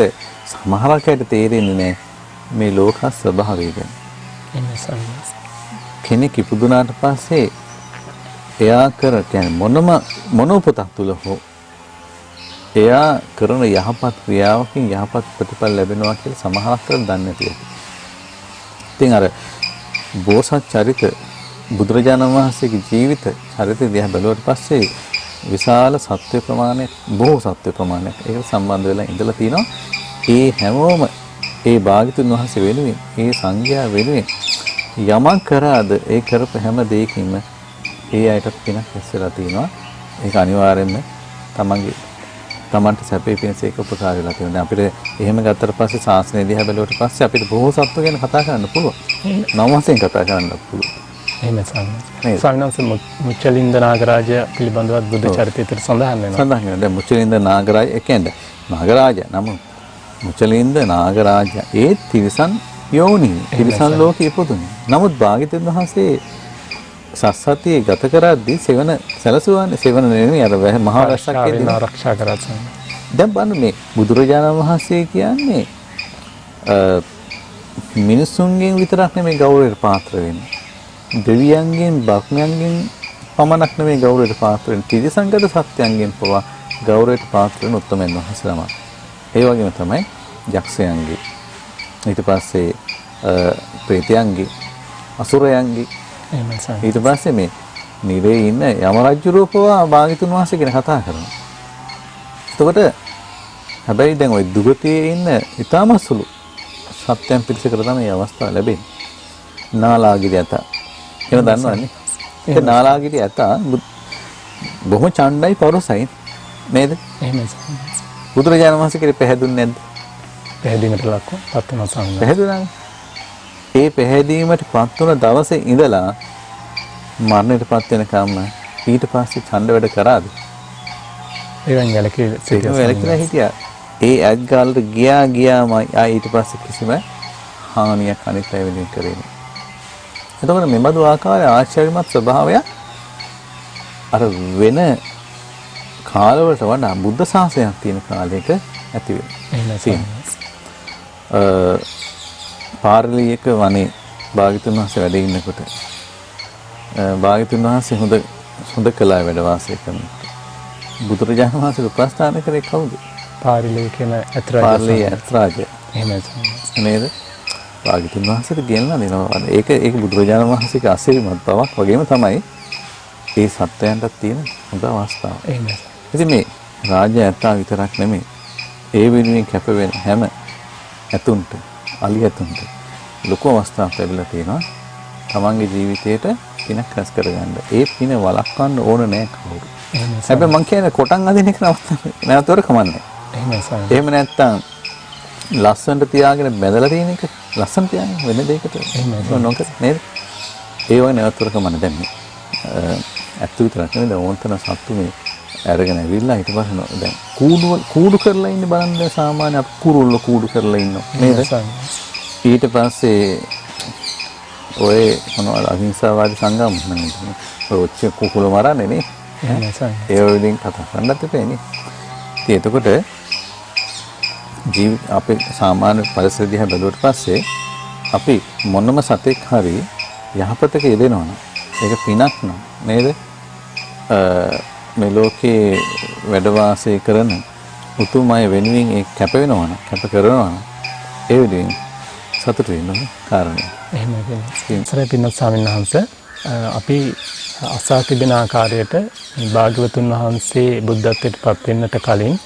සමහරක් අයට තේරෙන්නේ නැහැ මේ ලෝක ස්වභාවය ගැන. කෙනෙක් ඉපදුනාට පස්සේ එයා කියන්නේ මොන උපතක් තුල හෝ එයා කරන යහපත් ක්‍රියාවකින් යහපත් ප්‍රතිඵල ලැබෙනවා කියලා සමහරක් අය දන්නේ නැතිව. ඉතින් අර බෝසත් චරිත බුදුරජාණන් වහන්සේගේ ජීවිත චරිතය දිහා බැලුවට පස්සේ විශාල සත්‍ය ප්‍රමාණයක් බොහෝ සත්‍ය ප්‍රමාණයක් ඒකට සම්බන්ධ වෙලා ඉඳලා තිනවා. ඒ හැමෝම ඒ භාග්‍යතුන් වහන්සේ වෙනුවෙන් ඒ සංඝයා වෙනුවෙන් යමක් කරාද ඒ කරපු හැම දෙයකින්ම ඒ අයටත් පිනක් ඇස්සලා තියෙනවා. ඒක අනිවාර්යෙන්ම තමන්ට සැපේ පිණිස ඒක උපකාර වෙලා තියෙනවා. අපිට එහෙම ගත්තට පස්සේ ශාස්ත්‍රය දිහා බැලුවට පස්සේ අපිට බොහෝ සත්තු ගැන කතා කරන්න පුළුවන්. නම් වශයෙන් කතා කරන්න පුළුවන්. එහෙම ස්වාමීන් මුචලින්ද නාගරාජ පිළිබඳවත් බුද්ධ චරිතයට සඳහන් වෙනවා. සඳහන් වෙනවා. දැන් මුචලින්ද නාගරාජ කියන්නේ නාගරාජ නම මුචලින්ද නාගරාජ ඒ තිරිසන් යෝනි තිරිසන් ලෝකේ ඉපදුනේ. නමුත් භාග්‍යවතුන් වහන්සේ සස්සතියේ ගත කරද්දී සෙවන සැලසුවානේ සෙවන නෙමෙයි අර මහා රස්සක්කේ ආරක්ෂා කරා. දැන් බලන්න මේ බුදුරජාණන් වහන්සේ කියන්නේ මිනිසුන්ගෙන් විතරක් නෙමෙයි ගෞරවයට පාත්‍ර වෙන්නේ. දෙවියන්ගෙන් බ්‍රහ්මයන්ගෙන් පමණක් නෙමෙයි ගෞරවයට පාත්‍ර වෙන්නේ. තිරිසංගත සත්‍යයන්ගෙන් පවා ගෞරවයට පාත්‍ර වෙන උත්තමයන් වහන්සේ ළමයි. ඒ වගේම තමයි යක්ෂයන්ගේ ඊට පස්සේ ප්‍රේතයන්ගේ අසුරයන්ගේ ඊට පස්සේ මේ නිරේ ඉන්න යම රජුරෝ පවා භාග්‍යතුන් වහන්සේ ගැන කතා කරනවා. එතකොට හැබැයි දැන් ওই දුගතියේ ඉන්න ඊටම සුළු සත්‍යයන් පිළිසකර තමයි මේ අවස්ථාව ලැබෙන්නේ. නාලාගිරි ඇත. එහෙම දන්නවනේ. ඒ නාලාගිරි ඇත බොහොම ඡණ්ඩයි පරොසයි නේද? එහෙමයි. බුදුරජාණන් වහන්සේ කෙරේ පැහැදුන්නේ නැද්ද? පැහැදීමට ලක්ව පත් වෙනවා සම්මත. පැහැදුණානේ. ඒ පැහැදීමට පත් වුණ දවසේ ඉඳලා මරණයට පත් වෙනකම්ම ඊට පස්සේ ඡණ්ඩ වැඩ කරාද? ඒවෙන් වැලකීලා හිටියා. ඒ ඇත්ගාලට ගියාම ඊට පස්සේ කිසිම හානියක් අනිත් අය වෙනුවෙන් කරේ නෑ. එතකොට මෙබඳු ආකාරයේ ආශ්චර්යමත් ස්වභාවය අර වෙන කාලවලට වඩා බුද්ධ ශාසනයක් තියෙන කාලයක ඇති වෙනවා. පාරලියක වනේ භාග්‍යතුන් වහන්සේ වැඩ ඉන්නකොට භාග්‍යතුන් වහන්සේ හොඳ කළා වැඩ වාසය කරනකොට බුදුරජාණන් වහන්සේ උපස්ථාන කරේ කවුද? පාරලිය කියන ඇත්රාජ. එහෙමයි නේද? භාග්‍යතුන් වහන්සේට ගෙනලා දෙනවා. ඒක බුදුරජාණන් වහන්සේගේ අසිරිමත් බවක් වගේම තමයි ඒ සත්‍යයන්ට තියෙන හොඳ අවස්ථාව. එහෙමයි. ඉතින් මේ රාජ්‍ය ඇත්තා විතරක් නෙමෙයි ඒ වෙනුවෙන් කැප වෙන හැම ඇතුන්ට අලි ඇතුන්ට ලොකු අවස්ථාවක් ලැබිලා තියෙනවා. තමන්ගේ ජීවිතේට පිනක් රැස් කරගන්න. ඒ පින වළක්වන්න ඕන නෑ කවුරු. හැබැයි මං කියන්නේ කොටන් අදින එක නැවතවර කමන්නේ. එහෙම නැත්තම් ලස්සනට තියාගෙන බැදලා තියෙන එක ලස්සන තියාගෙන වෙන දෙයකට නොකර නේද? ඒ වගේ නැවතවර කමන්නේ දැන් මේ ඇත්ත විතරක් නෙවෙයි දැන් ඕන්තන සත්තු මේ අරගෙන ඇවිල්ලා ඊට පස්සේ දැන් කූඩු කරලා ඉන්නේ බලන්න සාමාන්‍ය අප කුරුල්ල කූඩු කරලා ඉන්නවා නේද? ඊට පස්සේ ඔය මොනවද අහිංසාවාදී සංගම් නේද? ඔය කුකුල මරන්නේ නේ. ඒ වලින් කතා කරන්නත් එපෑනේ. ඉතින් එතකොට අපේ සාමාන්‍ය පරිසර දිහා බැලුවට පස්සේ අපි මොනම සතෙක් හරි යහපතක යෙදෙනවනම් ඒක පිනක් නේද? මේ ලෝකේ වැඩ වාසය කරන උතුම් අය වෙනුවෙන් ඒ කැප වෙනවනම් කැප කරනවනම් ඒ වෙනුවෙන් සතුටු වෙන්න කාරණේ. එහෙමයි. සරේ පින්නත් ස්වාමීන් වහන්සේ අපි අසා තිබෙන ආකාරයට භාග්‍යවතුන් වහන්සේ බුද්ධත්වයට පත් වෙන්නට කලින්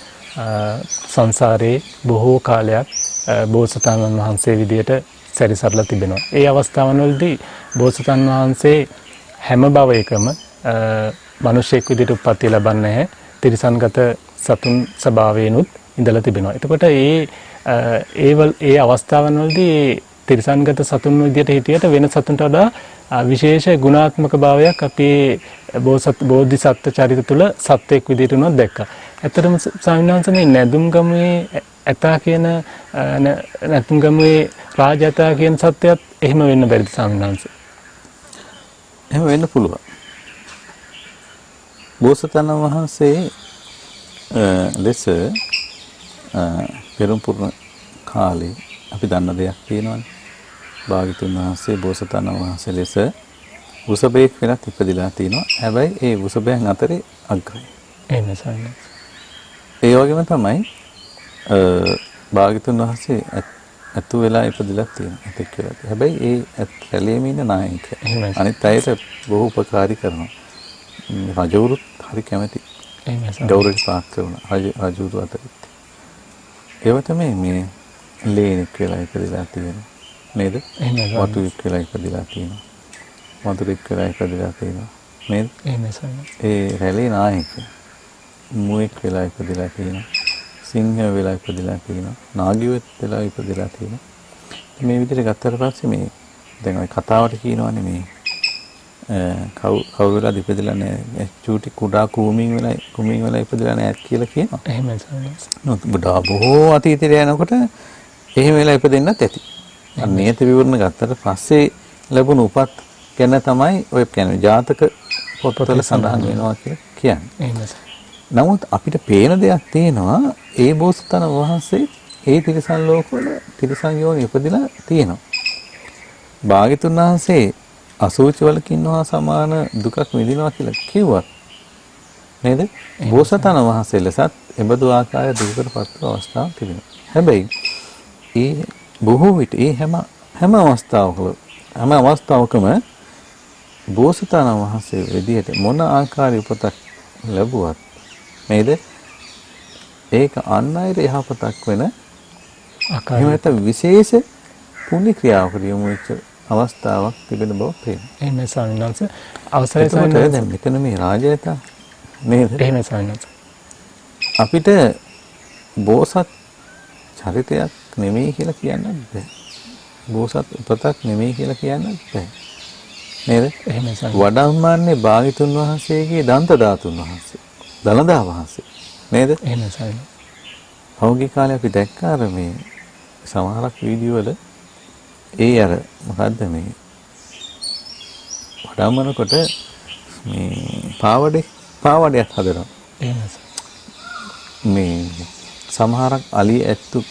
සංසාරේ බොහෝ කාලයක් බෝසතාණන් වහන්සේ විදියට සැරිසරලා තිබෙනවා. ඒ අවස්ථාවන් වලදී බෝසතාණන් වහන්සේ හැම භවයකම මිනිසෙක් විදියට උප්පත්ති ලබන්නේ නැහැ. තිරිසන්ගත සතුන් ස්වභාවයෙන්ුත් ඉඳලා තිබෙනවා. එතකොට ඒ අවස්ථාවන් වලදී තිරිසන්ගත සතුන් විදියට හිටියට වෙන සතුන්ට වඩා විශේෂ ගුණාත්මක භාවයක් අපේ බෝධිසත්ව චරිත තුළ සත්‍යයක් විදියට උනොත් දැක්කා. ඇත්තටම ස්වාමීන් වහන්සේ මේ නැදුම්ගමුවේ ඇතා කියන නැදුම්ගමුවේ රාජ ඇතා කියන සත්‍යයත් එහෙම වෙන්න බැරිද ස්වාමීන් වහන්සේ? එහෙම වෙන්න පුළුවන්. බෝසතාණන් වහන්සේ ලෙස පෙරම් පුරණ කාලේ අපි දන්න දෙයක් තියෙනවානේ. භාග්‍යතුන් වහන්සේ බෝසතාණන් වහන්සේ ලෙස උසබෙක් වෙනත් ඉපදිලා තිනවා. හැබැයි ඒ උසබයන් අතරේ අග්‍රයි. එහෙම සාරයි. ඒ වගේම තමයි භාග්‍යතුන් වහන්සේ ඇතු වෙලා ඉපදිලා තියෙනවා. ඇතෙක් වෙලා. හැබැයි ඒ රැළියේම ඉන්න නායකයා. අනිත් අයට බොහෝ උපකාරී කරනවා. රජවරුත් හරි කැමති. ගෞරවයට පාත්‍ර වුණා. රජවරු අතරින්. ඒව තමයි මේ ලේනෙක් වෙලා ඉපදිලා තියෙනවා. නේද? වතුරෙක් වෙලා ඉපදිලා තියෙනවා. වතුරෙක් වෙලා ඉපදිලා තියෙනවා. නේද? එහෙමයි ස්වාමීන් ඒ රැළේ නායක මුවෙක් වෙලා ඉපදිලා තියෙනවා. සිංහ වෙලා ඉපදිලා තියෙනවා. නාගියෙක් වෙලා ඉපදිලා තියෙනවා. මේ විදිහට ගත්තට පස්සේ මේ දැන් ඔය කතාවට කියනවානේ මේ කවුරුලා ඉපදිලා නැහැ. චූටි කුඩා කුමින් වෙලා ඉපදිලා නැහැ කියලා කියනවා. එහෙමයි ස්වාමීන් නමුත් බුදා බොහෝ අතීතයට යනකොට එහෙම වෙලා ඉපදෙන්නත් ඇති. නියත විවරණ ගත්තට පස්සේ ලැබුණු උපත් ගැන තමයි ඔය කියන්නේ ජාතක පොත්වල සඳහන් වෙනවා කියලා කියන්නේ. එහෙමයි. නමුත් අපිට පේන දෙයක් තියෙනවා ඒ බෝසතාණන් වහන්සේ ඒ තිරිසන් ලෝකවල තිරිසන් යෝනි ඉපදිලා තියෙනවා. භාග්‍යතුන් වහන්සේ අසුචි වලකින් හා සමාන දුකක් විඳිනවා කියලා කිව්වත් නේද? බෝසතාණන් වහන්සේ ලෙසත් එබඳු ආකාරය දුකකට පත් වූ අවස්ථා තිබෙනවා. හැබැයි ඒ බොහෝ විට ඒ හැම අවස්ථාවකම බෝසතාණන් වහන්සේ විදිහට මොන ආකාරي උපතක් ලැබුවත් නේද? ඒක අන් අයට යහපතක් වෙන ආකාරයට විශේෂ පුණ්‍ය ක්‍රියාවකට යොමු වෙච්ච අවස්ථාවක් තිබෙන බව පේනවා. එහෙමයි ස්වාමීන් වහන්සේ. අවසරයි ස්වාමීන් වහන්සේ. දැන් මෙතන මේ රාජයත නේද? එහෙමයි ස්වාමීන් වහන්සේ. අපිට බෝසත් චරිතයක් නෙමෙයි කියලා කියන්නත් බෑ. බෝසත් උපතක් නෙමෙයි කියලා කියන්නත් බෑ. නේද? එහෙමයි ස්වාමීන් වහන්සේ. වඩම්මන්නේ භාග්‍යතුන් වහන්සේගේ දන්ත ධාතුන් වහන්සේ. දලදා වහන්සේ. නේද? එහෙමයි ස්වාමීන් වහන්සේ. පෞද්ගලික කාලේ අපි දැක්කා අර මේ සමහරක් වීඩියෝ වල ඒ අර මොකද්ද මේ වඩම්මනකොට මේ පාවඩයක් හදනවා. එහෙමයි. මේ සමහරක් අලි ඇත්තු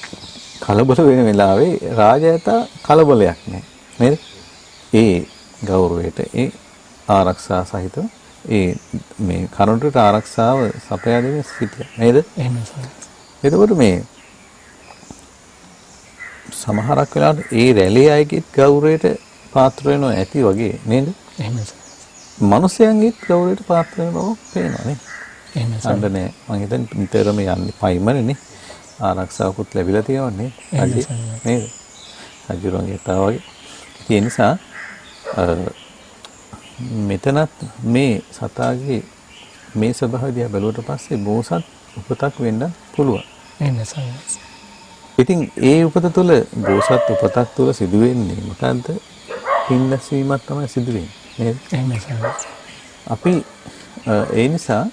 කලබල වෙන වෙලාවේ රාජයතා කලබලයක් නැහැ නේද? ඒ ගෞරවයට ඒ ආරක්ෂා සහිතව ඒ මේ කරුණට ආරක්ෂාව සපයා දෙමින් සිටියා නේද? එහෙමයි. එතකොට මේ සමහරක් වෙලාවට ඒ රැළේ අයගේ ගෞරවයට පාත්‍ර වෙනවා ඇති වගේ නේද? එහෙමයි. මිනිස්යන්ගේ ගෞරවයට පාත්‍ර වෙන බව පේනවා නේ. එහෙමයි. සම්ඩනේ මම හිතන්නේ නිතරම යන්නේ පයිමනේ ආරක්ෂාවකුත් ලැබිලා තියෙනවනේ නේද? රජුරන්ගේ තා වගේ. ඒ නිසා මෙතනත් මේ සතාගේ මේ ස්වභාවය දිහා බැලුවට පස්සේ බෝසත් උපතක් වෙන්න පුළුවන්. එහෙමයි. ඉතින් ඒ උපත තුළ බෝසත් උපතක් තුළ සිදුවෙන්නේ මොකද්ද? පින්නස්වීමක් තමයි සිදුවෙන්නේ නේද? එහෙමයි. අපි ඒ නිසා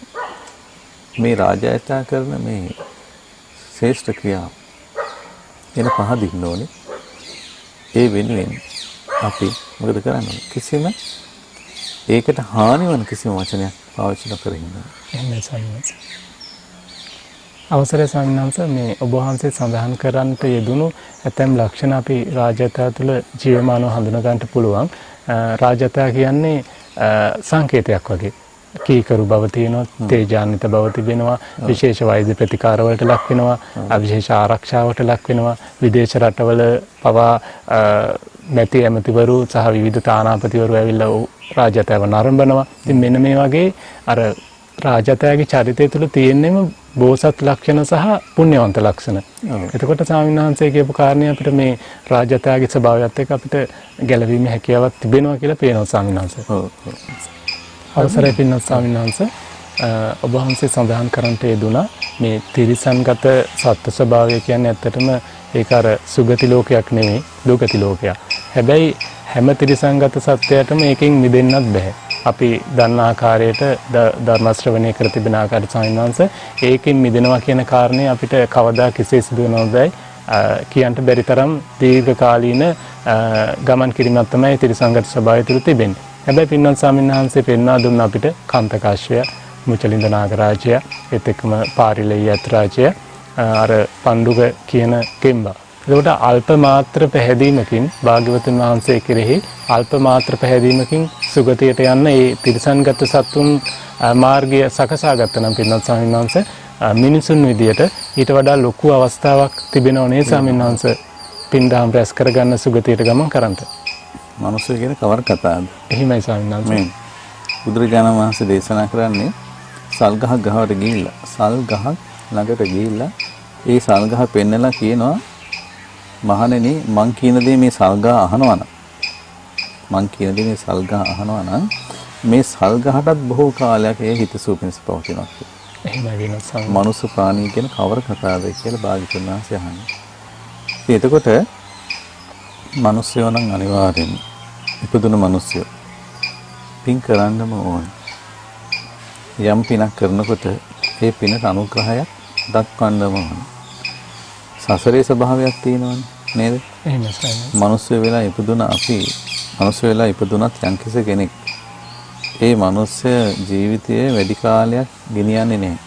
මේ රාජායතා කරන මේ ශ්‍රේෂ්ඨ ක්‍රියාව එන පහදින්න ඕනේ. ඒ වෙනුවෙන් අපි මොකද කරන්නේ? කිසිම ඒකට හානි වන කිසිම වචනයක් පාවිච්චි නොකර ඉන්න. එහෙමයි ස්වාමීන් වහන්සේ. අවසරයි ස්වාමීන් වහන්සේ, මේ ඔබ වහන්සේ සඳහන් කරන්නට යෙදුණු ඇතැම් ලක්ෂණ අපි රාජ්‍යතා තුළ ජීවමානව හඳුනා ගන්නට පුළුවන්. රාජ්‍යතා කියන්නේ සංකේතයක් වගේ. කීකරු බව තියෙනවා, තේජාන්විත බව තිබෙනවා, විශේෂ වෛද්‍ය ප්‍රතිකාරවලට ලක් වෙනවා, විශේෂ ආරක්ෂාවට ලක් වෙනවා, විදේශ රටවල පවා නැති ඇමතිවරු සහ විවිධ තානාපතිවරු ඇවිල්ලා රාජ්‍යතාව නරඹනවා. ඉතින් මෙන්න මේ වගේ අර රාජ්‍යතාවගේ චරිතය තුළ තියෙන්නේම බෝසත් ලක්ෂණ සහ පුණ්‍යවන්ත ලක්ෂණ. එතකොට ස්වාමීන් වහන්සේ කියපු කාරණේ අපිට මේ රාජ්‍යතාවගේ ස්වභාවයත් එක්ක අපිට ගැළවීමේ හැකියාවක් තිබෙනවා කියලා පේනවා ස්වාමීන් වහන්සේ. අවසරයි පින්වත් ස්වාමීන් වහන්සේ, ඔබ වහන්සේ සඳහන් කරන්නට යෙදුණා මේ තිරිසන්ගත සත්ත්ව ස්වභාවය කියන්නේ ඇත්තටම ඒක අර සුගති ලෝකයක් නෙමෙයි, දුගති ලෝකයක්. හැබැයි හැම තිරිසන්ගත සත්වයටම ඒකෙන් මිදෙන්නත් බෑ. අපි දන්න ආකාරයට ධර්ම ශ්‍රවණය කර තිබෙන ආකාරයට ස්වාමීන් වහන්සේ ඒකෙන් මිදෙනවා කියන කාරණේ අපිට කවදා කෙසේ සිදු වෙනවදයි කියන්න බැරි තරම් දීර්ඝකාලීන ගමන් කිරීමක් තමයි තිරිසන්ගත ස්වභාවය තුළ තිබෙන්නේ. හැබැයි පින්වත් ස්වාමීන් වහන්සේ පෙන්වා දුන්න අපිට කාන්තකාශ්‍යය, මුචලින්ද නාගරාජය, ඒත් එක්කම පාරිලෙය්‍යත් රාජය, අර පණ්ඩුක කියන කෙම්බා. එතකොට අල්ප මාත්‍ර පැහැදීමකින් භාග්‍යවතුන් වහන්සේ කෙරෙහි අල්ප මාත්‍ර පැහැදීමකින් සුගතියට යන්න ඒ තිරිසන්ගත සතුන් මාර්ගය සකසා ගත්තා නම් පින්වත් ස්වාමීන් වහන්සේ මිනිසුන් විදියට ඊට වඩා ලොකු අවස්ථාවක් තිබෙනව නේ ස්වාමීන් වහන්සේ පින්දහම් රැස් කරගන්න සුගතියට ගමන් කරන්නට. මනුස්සය කියන කවර කතාවද? එහෙමයි ස්වාමීන් වහන්සේ. බුදුරජාණන් වහන්සේ දේශනා කරන්නේ සල් ගහක් ගහවට ගිහිල්ලා සල් ගහක් ළඟට ගිහිල්ලා ඒ සල් ගහ පෙන්නලා කියනවා මහණෙනි මං කියන දේ මේ සල් ගහ අහනවා නම් මේ සල් ගහටත් බොහෝ කාලයක් ඒ හිතසුව පිණිස පවතිනවා. එහෙමයි වෙනස් ස්වාමීන් මනුස්ස ප්‍රාණී කියන කවර කතාවද කියලා භාග්‍යවතුන් වහන්සේ අහන්නේ. ඉතින් එතකොට මිනිස්සුયો නම් අනිවාර්යෙන් ඉපදුන මිනිස්සුયો පින් කරන්නම ඕනේ. යම් පිනක් කරනකොට ඒ පිනට අනුග්‍රහයක් දක්වන්නම ඕනේ. සසරේ ස්වභාවයක් තියෙනවනේ නේද? එහෙමයි ස්වාමීන් මිනිස්සු වෙලා ඉපදුන අපි මිනිස්සු වෙලා ඉපදුනත් යම්කිසි කෙනෙක් ඒ මනුස්ස ජීවිතයේ වැඩි කාලයක් ගෙනියන්නේ නැහැ.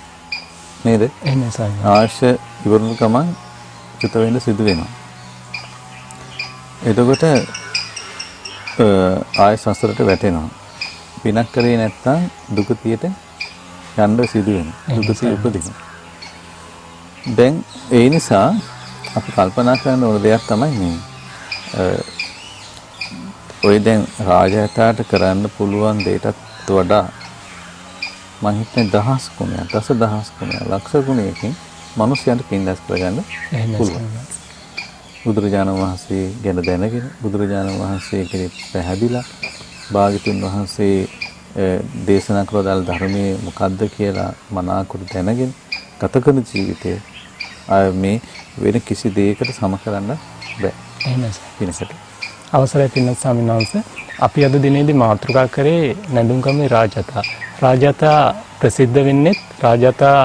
නේද? එහෙමයි ස්වාමීන් ආශ ඉවරුණු ගමන් චුත වෙන්න සිදු වෙනවා. එතකොට ආය සසරට වැටෙනවා. පිනක් කරේ නැත්නම් දුකතියට යන්න සිදු වෙනවා. දුකතිය උපදිනවා. දැන් ඒ නිසා අපි කල්පනා කරන ඕන දෙයක් තමයි මේ ඔය දැන් රාජයාට කරන්න පුළුවන් දෙයටත් වඩා මම හිතන්නේ දහස් ගුණයක්, දසදහස් ගුණයක්, ලක්ෂ ගුණයකින් මිනිස්යන්ට පින් දැස් කරගන්න පුළුවන්. බුදුරජාණන් වහන්සේ ගැන දැනගෙන බුදුරජාණන් වහන්සේ කෙරෙහි පැහැදිලා භාග්‍යතුන් වහන්සේ දේශනා කළ දාල ධර්මයේ මොකද්ද කියලා මනාකොට දැනගෙන ගත කරන ජීවිතය මේ වෙන කිසි දෙයකට සම කරන්න බෑ. එහෙමයි පිනකට. අවසරයි පින්වත් ස්වාමීන් වහන්සේ. අපි අද දිනේදී මාතෘකා කරේ නැඳුම්කමේ රාජතා. රාජතා ප්‍රසිද්ධ වෙන්නේ රාජතා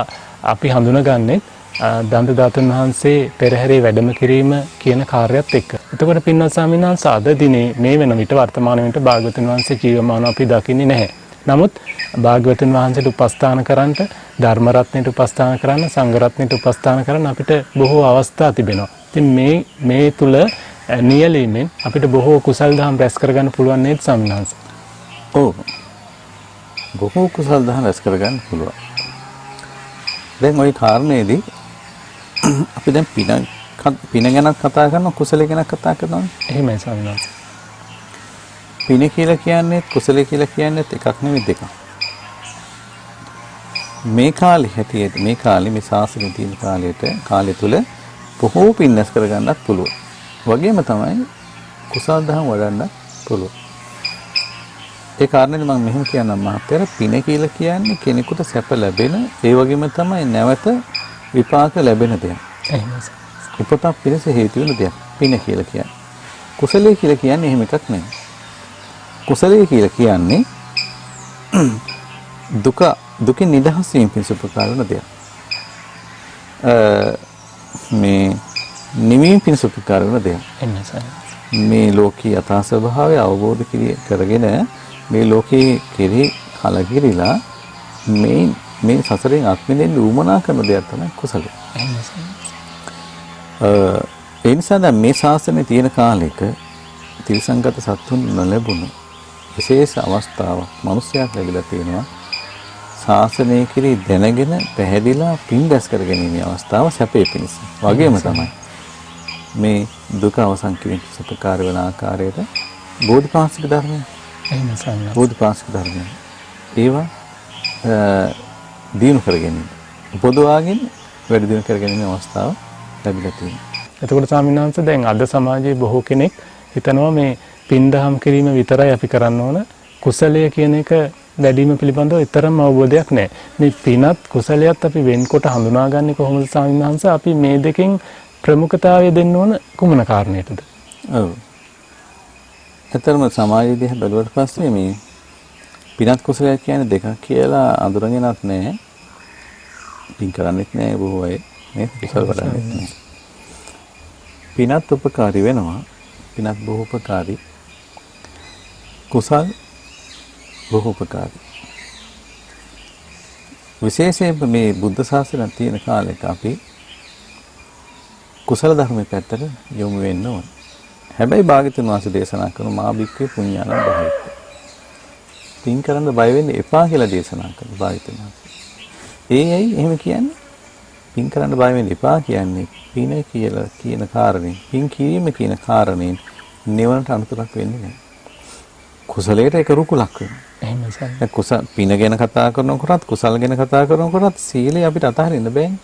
අපි හඳුනගන්නේ දන්ත ධාතුන් වහන්සේ පෙරහැරේ වැඩම කිරීම කියන කාර්යයත් එක්ක. එතකොට පින්වත් ස්වාමීන් වහන්සේ අද දිනේ මේ වෙන විට වර්තමාන වෙනට භාග්‍යවතුන් වහන්සේ ජීවමානව අපි දකින්නේ නැහැ. නමුත් භාග්‍යවතුන් වහන්සේට උපස්ථාන කරන්නට, ධර්ම රත්නයට උපස්ථාන කරන්න, සංඝ රත්නයට උපස්ථාන කරන්න අපිට බොහෝ අවස්ථා තිබෙනවා. ඉතින් මේ තුල නියැලීමෙන් අපිට බොහෝ කුසල් දහම් රැස් කරගන්න පුළුවන් නේද ස්වාමීන් වහන්සේ? ඔව්. බොහෝ කුසල් දහම් රැස් කරගන්න පුළුවන්. දැන් ওই කාරණේදී අපි දැන් පින ගැන කතා කරනවා, කුසලයේ ගැන කතා කරනවා. එහෙමයි ස්වාමීන් වහන්සේ. පින කියලා කියන්නේ කුසලයේ කියලා කියන්නේ එකක් නෙවෙයි දෙකක්. මේ කාලේ හැටියට මේ කාලේ මේ ශාසනය තියෙන කාලය තුල බොහෝ පින් රැස් කරගන්නත් පුළුවන්. වගේම තමයි කුසල් දහම් වඩන්නත් පුළුවන්. ඒ කාරණේද මම මෙහෙම කියන්නම් මහත්තයා, පින කියලා කියන්නේ කෙනෙකුට සැප ලැබෙන, ඒ වගේම තමයි නැවත විපාක ලැබෙන දෙයක්. එහෙමයි. උපතක් පිණිස හේතු වෙන දෙයක් පින කියලා කියන්නේ. කුසලයේ කියලා කියන්නේ එහෙම එකක් නෙවෙයි. කුසලයේ කියලා කියන්නේ දුකින් නිදහස් වීම පිණිස උපකාර වන දෙයක්. මේ නිවීම පිණිස උපකාර වන දෙයක්. මේ ලෝකී යථා ස්වභාවය අවබෝධ කරගෙන මේ ලෝකයේ කෙරෙහි කලකිරිලා මේ සසරෙන් අත් මිදෙන්න උවමනා කරන දෙයක් තමයි කුසලය. ඒ නිසා දැන් මේ ශාසනයේ තියෙන කාලෙක තිරසංගත සත්තුන් නොලැබුණු විශේෂ අවස්ථාවක් මිනිස්යාට ලැබිලා තියෙනවා. ශාසනය කෙරෙහි දැනගෙන පැහැදිලා පින් දැස් කර ගැනීමේ අවස්ථාව සැපේ පිණිස. වගේම තමයි මේ දුක අවසන් කිරීම සුපකාර වන ආකාරයට බෝධිපාක්ෂික ධර්මය. එහෙමයි ස්වාමීන් වහන්සේ. බෝධිපාක්ෂික ධර්මය. ඒවා දිනු කර ගැනීම. පොදුවාගෙන වැඩි දිනු කර ගැනීමේ අවස්ථාව ලැබිලා තියෙනවා. එතකොට ස්වාමීන් වහන්සේ දැන් අද සමාජයේ බොහෝ කෙනෙක් හිතනවා මේ පින් දහම් කිරීම විතරයි අපි කරන්න ඕන. කුසලය කියන එක වැඩිම පිළිබඳව ඊතරම් අවබෝධයක් නැහැ. මේ පිනත් කුසලයත් අපි වෙන්කොට හඳුනාගන්නේ කොහොමද ස්වාමීන් වහන්සේ? අපි මේ දෙකෙන් ප්‍රමුඛතාවය දෙන්න ඕන කුමන කාරණයටද? ඔව්. ඇත්තටම සමාජයේ දිහා බැලුවට පස්සේ මේ පිනත් කුසලයක් කියන්නේ දෙකක් කියලා අඳුරගෙනත් නැහැ. පින් කරන්නේත් නැහැ බොහෝ අය. මේ කුසල වඩන්නේත් නැහැ. පිනත් උපකාරී වෙනවා. පිනත් බොහෝ උපකාරී. කුසල් බොහෝ උපකාරී. විශේෂයෙන්ම මේ බුද්ධ ශාසනය තියෙන කාලෙක අපි කුසල ධර්මයේ පැත්තට යොමු වෙන්න ඕන. හැබැයි භාග්‍යතුන් වහන්සේ දේශනා කරන මා භික්ඛවේ පුඤ්ඤානම් භාවිත. පින් කරන්න බය වෙන්න එපා කියලා දේශනා කරන භාග්‍යතුන් වහන්සේ. ඇයි එහෙම කියන්නේ? පින් කරන්න බය වෙන්න එපා කියන්නේ පින කියලා කියන කාරණේ, පින් කිරීම කියන කාරණේ නිවනට අනුතරක් වෙන්නේ නැහැ. කුසලයට ඒක රුකුලක් වෙනවා. එහෙමයි සර්. කුසල පින ගැන කතා කරනකොටත් කුසල ගැන කතා කරනකොටත් සීලය අපිට අතහරින්න බෑනේ.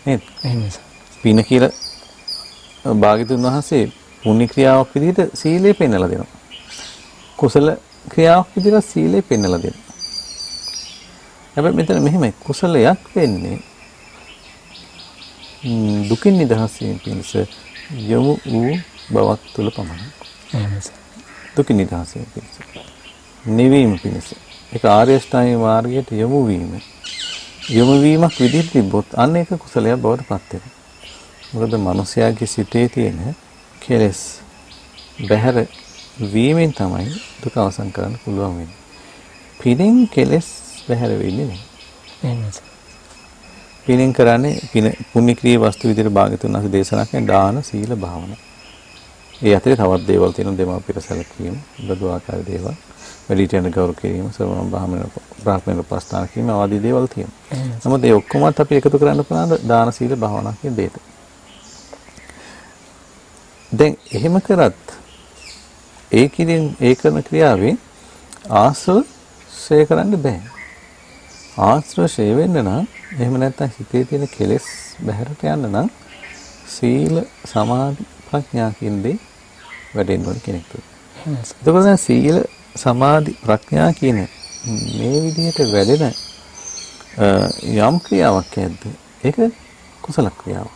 නේද? එහෙමයි සර්. පින කියලා භාග්‍යතුන් වහන්සේ පුණ්‍ය ක්‍රියාවක් විදිහට සීලය පෙන්වලා දෙනවා. කුසල ක්‍රියාවක් විදිහට සීලය පෙන්වලා දෙනවා. හැබැයි මෙතන මෙහෙමයි කුසලයක් වෙන්නේ දුකින් නිදහස් වීම පිණිස යොමු වූ බවක් තුල පමණයි. දුකින් නිදහස් වීම පිණිස. නිවීම පිණිස. ඒක ආර්ය අෂ්ටාංගික මාර්ගයට යොමු වීම. යොමු වීමක් විදිහට තිබ්බොත් අන්න ඒක කුසලයක් බවට පත් වෙනවා. මොකද මිනිස්යාගේ සිතේ තියෙන කෙලෙස් බැහැර වීමෙන් තමයි දුක අවසන් කරන්න පුළුවන් වෙන්නේ. පිනෙන් කෙලෙස් බැහැර වෙන්නේ නැහැ. පිනෙන් කරන්නේ පුණ්‍ය ක්‍රියා වස්තු විදිහට භාග්‍යතුන් වහන්සේ දේශනා කරන දාන සීල භාවනා. ඒ අතරේ තවත් දේවල් තියෙනවා දෙමාපිය සැලකීම, බදු ආකාර දේවල්, වැඩිහිටියන් ගෞරව කිරීම, සර්වම බ්‍රාහ්මණ උපස්ථාන කිරීම ආදී දේවල් තියෙනවා. නමුත් ඒ ඔක්කොමත් අපි එකතු කරන්න පුළුවන් දාන සීල භාවනා කියන දෙයට. දැන් එහෙම කරත් ඒ කරන ක්‍රියාවේ ආශ්‍රව ශේ කරන්න බෑ. ආශ්‍රව ශේ වෙන්න නම් එහෙම නැත්නම් හිතේ තියෙන කෙලෙස් බැහැරට යන්න නම් සීල සමාධි ප්‍රඥා කියන දේ වැඩෙන්න ඕන කෙනෙක් තුළ. එතකොට දැන් සීල සමාධි ප්‍රඥා කියන මේ විදිහට වැඩෙන යම් ක්‍රියාවක් ඇද්ද? ඒක කුසල ක්‍රියාවක්.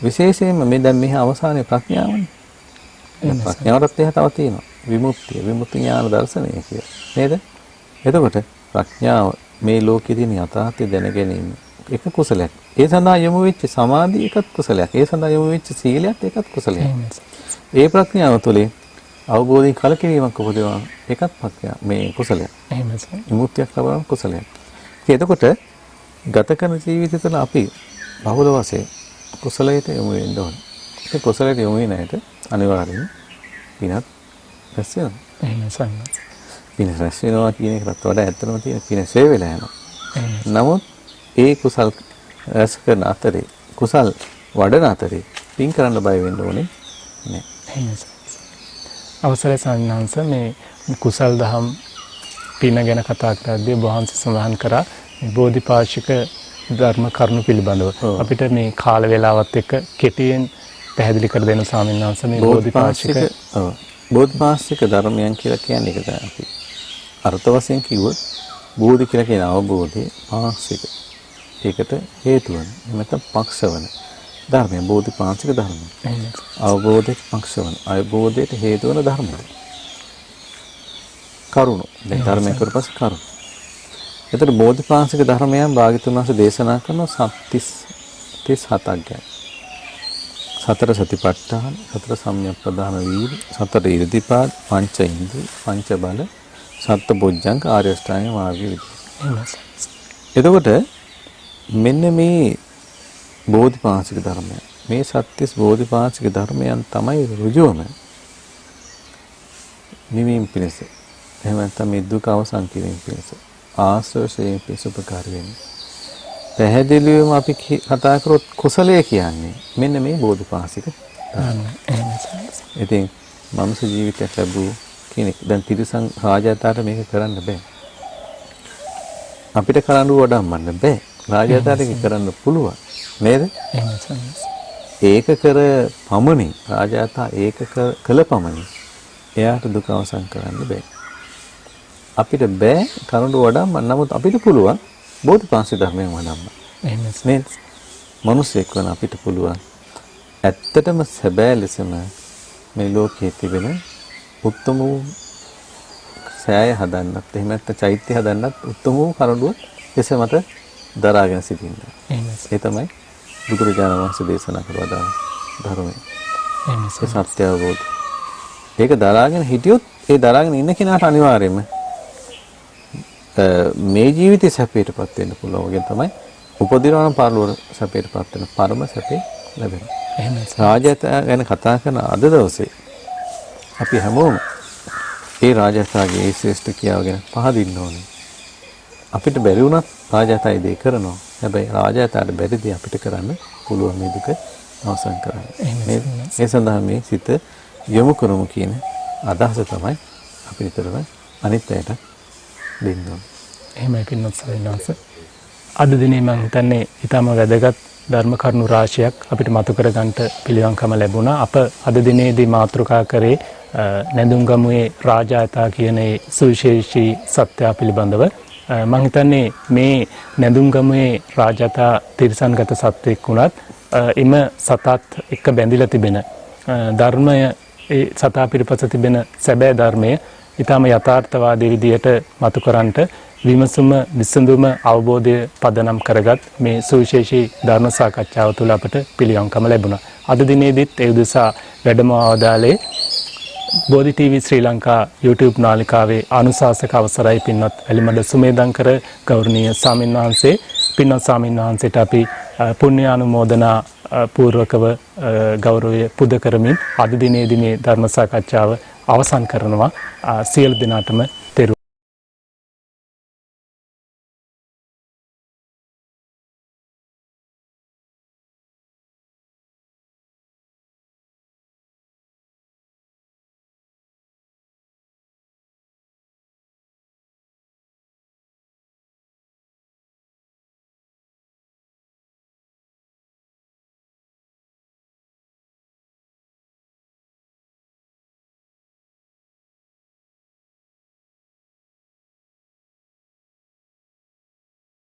විශේෂයෙන්ම මේ දැන් මෙහි අවසානයේ ප්‍රඥාවනේ. ප්‍රඥාවටත් එහා තව තියෙනවා. විමුක්ති ඥාන දර්ශනය කියලා. නේද? එතකොට ප්‍රඥාව මේ ලෝකයේ තියෙන යථාර්ථය දැන ගැනීම එක කුසලයක්. ඒ සඳහා යොමු වෙච්ච සමාධිය එකත් කුසලයක්. ඒ සඳහා යොමු වෙච්ච සීලයත් එකත් කුසලයක්. ඒ ප්‍රඥාව තුළින් අවබෝධයෙන් කලකිරීමක් උපදවන එකත් ප්‍රඥා මේ කුසලයක්. විමුක්තියක් ලබන කුසලයක්. එතකොට ගත කරන ජීවිතය තුළ අපි බහුල වශයෙන් කුසලයට යොමු වෙන්න ඕනේ. ඒ කුසලයට යොමු වෙන ඇයට අනිවාර්යයෙන් පිනත් රැස් වෙනවා. පින රැස් වෙනවා කියන එකකට වඩා ඇත්තම තියෙන පින සේ වෙලා යනවා. නමුත් ඒ කුසල් රැස් කරන අතරේ කුසල් වඩන අතරේ පින් කරන්න බය වෙන්න ඕනේ නෑ. අවසරයි සාමිනහන්ස මේ කුසල් දහම් පින ගැන කතා කරද්දී වහන්සේ සඳහන් කරා බෝධිපාශික ධර්ම කරුණු පිළිබඳව අපිට මේ කාල වේලාවත් එක්ක කෙටියෙන් පැහැදිලි කර දෙන සාමිනහන්ස මේ බෝධිපාශික ධර්මයන් කියලා කියන්නේ ඒක තමයි අපි අර්ථ වශයෙන් කිව්වොත් බෝධි කියලා කියන අවබෝධයේ පාශික ඒකට හේතු වෙන නැත්නම් පක්ෂ වෙන ධර්මය බෝධිපාශික ධර්මය. අවබෝධයට පක්ෂ වෙන අවබෝධයට හේතු වෙන ධර්මය. කරුණු දැන් ධර්මයේ කරපස් කරුණු. එතකොට බෝධිපාශික ධර්මයන් භාග්‍යතුන් වහන්සේ දේශනා කරන 37ක් ගැන. සතර සතිපට්ඨාන, සතර සම්‍යක් ප්‍රදාන වීර්ය, සතර ඉරිදිපාද, පංච ඉන්ද්‍රිය, පංච බල, සත්බොජ්ජංග ආර්ය අෂ්ටාංග මාර්ගය. එතකොට මෙන්න මේ බෝධිපාශික ධර්මයන් මේ සත්‍යස් බෝධිපාශික ධර්මයන් තමයි ඍජුවම නිවීම පිණිස එහෙම නැත්නම් මේ දුක අවසන් කිරීම පිණිස ආශ්‍රවයෙන් පිණිස උපකාර වෙන්නේ. පැහැදිලිවම අපි කතා කරොත් කුසලය කියන්නේ මෙන්න මේ බෝධිපාශික ධර්ම. ඉතින් මනුස්ස ජීවිතයක් ලැබූ කෙනෙක් දැන් තිරිසන් රාජාතාට මේක කරන්න බෑ. අපිට කරන්න වඩම්මන්න බෑ. රාජාතාට කරන්න පුළුවන්. නේද? ඒක කර පමණින් රාජාතා ඒක කළ පමණින් එයාට දුක අවසන් කරන්න බෑ. අපිට බෑ කරුණු වඩම්මන්න. නමුත් අපිට පුළුවන් බෝධිපාශික ධර්මයෙන් වඩම්මන්න. නේද? මිනිසෙක් වන අපිට පුළුවන් ඇත්තටම සැබෑ ලෙසම මේ ලෝකයේ තිබෙන උත්තම වූ සෑය හදන්නත් එහෙම නැත්නම් චෛත්‍ය හදන්නත් උත්තම වූ කරුණුව එස මත දරාගෙන සිටින්න. ඒ තමයි බුදුරජාණන් වහන්සේ දේශනා කරවදා ධර්මය. ඒ සත්‍ය අවබෝධ. ඒක දරාගෙන හිටියොත් ඒ දරාගෙන ඉන්න කෙනාට අනිවාර්යයෙන්ම මේ ජීවිතේ සැපයටපත් වෙන්න පුළුවන් වගේ තමයි උපදිනවන පරලෝක සැපයටපත් වෙන පරම සැපේ ලැබෙනවා. එහෙමයි. රාජ්‍යත ගැන කතා කරන අද දවසේ අපි හැමෝම ඒ රාජ්‍යතාගේ ඒ ශ්‍රේෂ්ඨ කියාවගෙන පහදින්න ඕනේ. අපිට බැරි වුණත් රාජ්‍යතයි දේ කරනවා. හැබැයි රාජ්‍යතයට බැරි දේ අපිට කරන්න පුළුවන් මේ දුක අවසන් කරන්න. ඒ සඳහා මේ සිත යොමු කරමු කියන අදහස තමයි අපි විතරම අනිත් අයට දෙන්න ඕනේ. එහෙමයි පින්වත් සවිනාස. අද දිනේ මම හිතන්නේ ඊටම වැදගත් ධර්ම කරුණු රාශියක් අපිට මතු කර ගන්නට පිළිවන්කම ලැබුණා. අප අද දිනේදී මාතෘකා කරේ නැඳුම්ගමුවේ රාජායතා කියන ඒ සුවිශේෂී සත්‍ය පිළිබඳව. මම හිතන්නේ මේ නැඳුම්ගමුවේ රාජාතා තිරිසන්ගත සත්වෙක් වුණත් එම සතත් එක්ක බැඳිලා තිබෙන ධර්මය, ඒ සතා පිරිපස තිබෙන සැබෑ ධර්මය ඊටම යථාර්ථවාදී විදියට මතු කරන්නට විමසුම විසඳුම අවබෝධය පදනම් කරගත් මේ සුවිශේෂී ධර්ම සාකච්ඡාව තුළ අපට පිළියම්කම ලැබුණා. අද දිනේදීත් ඒ උදෙසා වැඩම අවදාලේ බෝධි TV ශ්‍රී ලංකා YouTube නාලිකාවේ අනුශාසක අවසරයි පින්වත් වැලිමඩ සුමේදංකර ගෞරවනීය ස්වාමින්වහන්සේ. පින්වත් ස්වාමින්වහන්සේට අපි පුණ්‍ය අනුමෝදනා පූර්වකව ගෞරවය පුද කරමින් අද දිනේදී මේ ධර්ම සාකච්ඡාව අවසන් කරනවා. සියලු දෙනාටම තෙරුවන්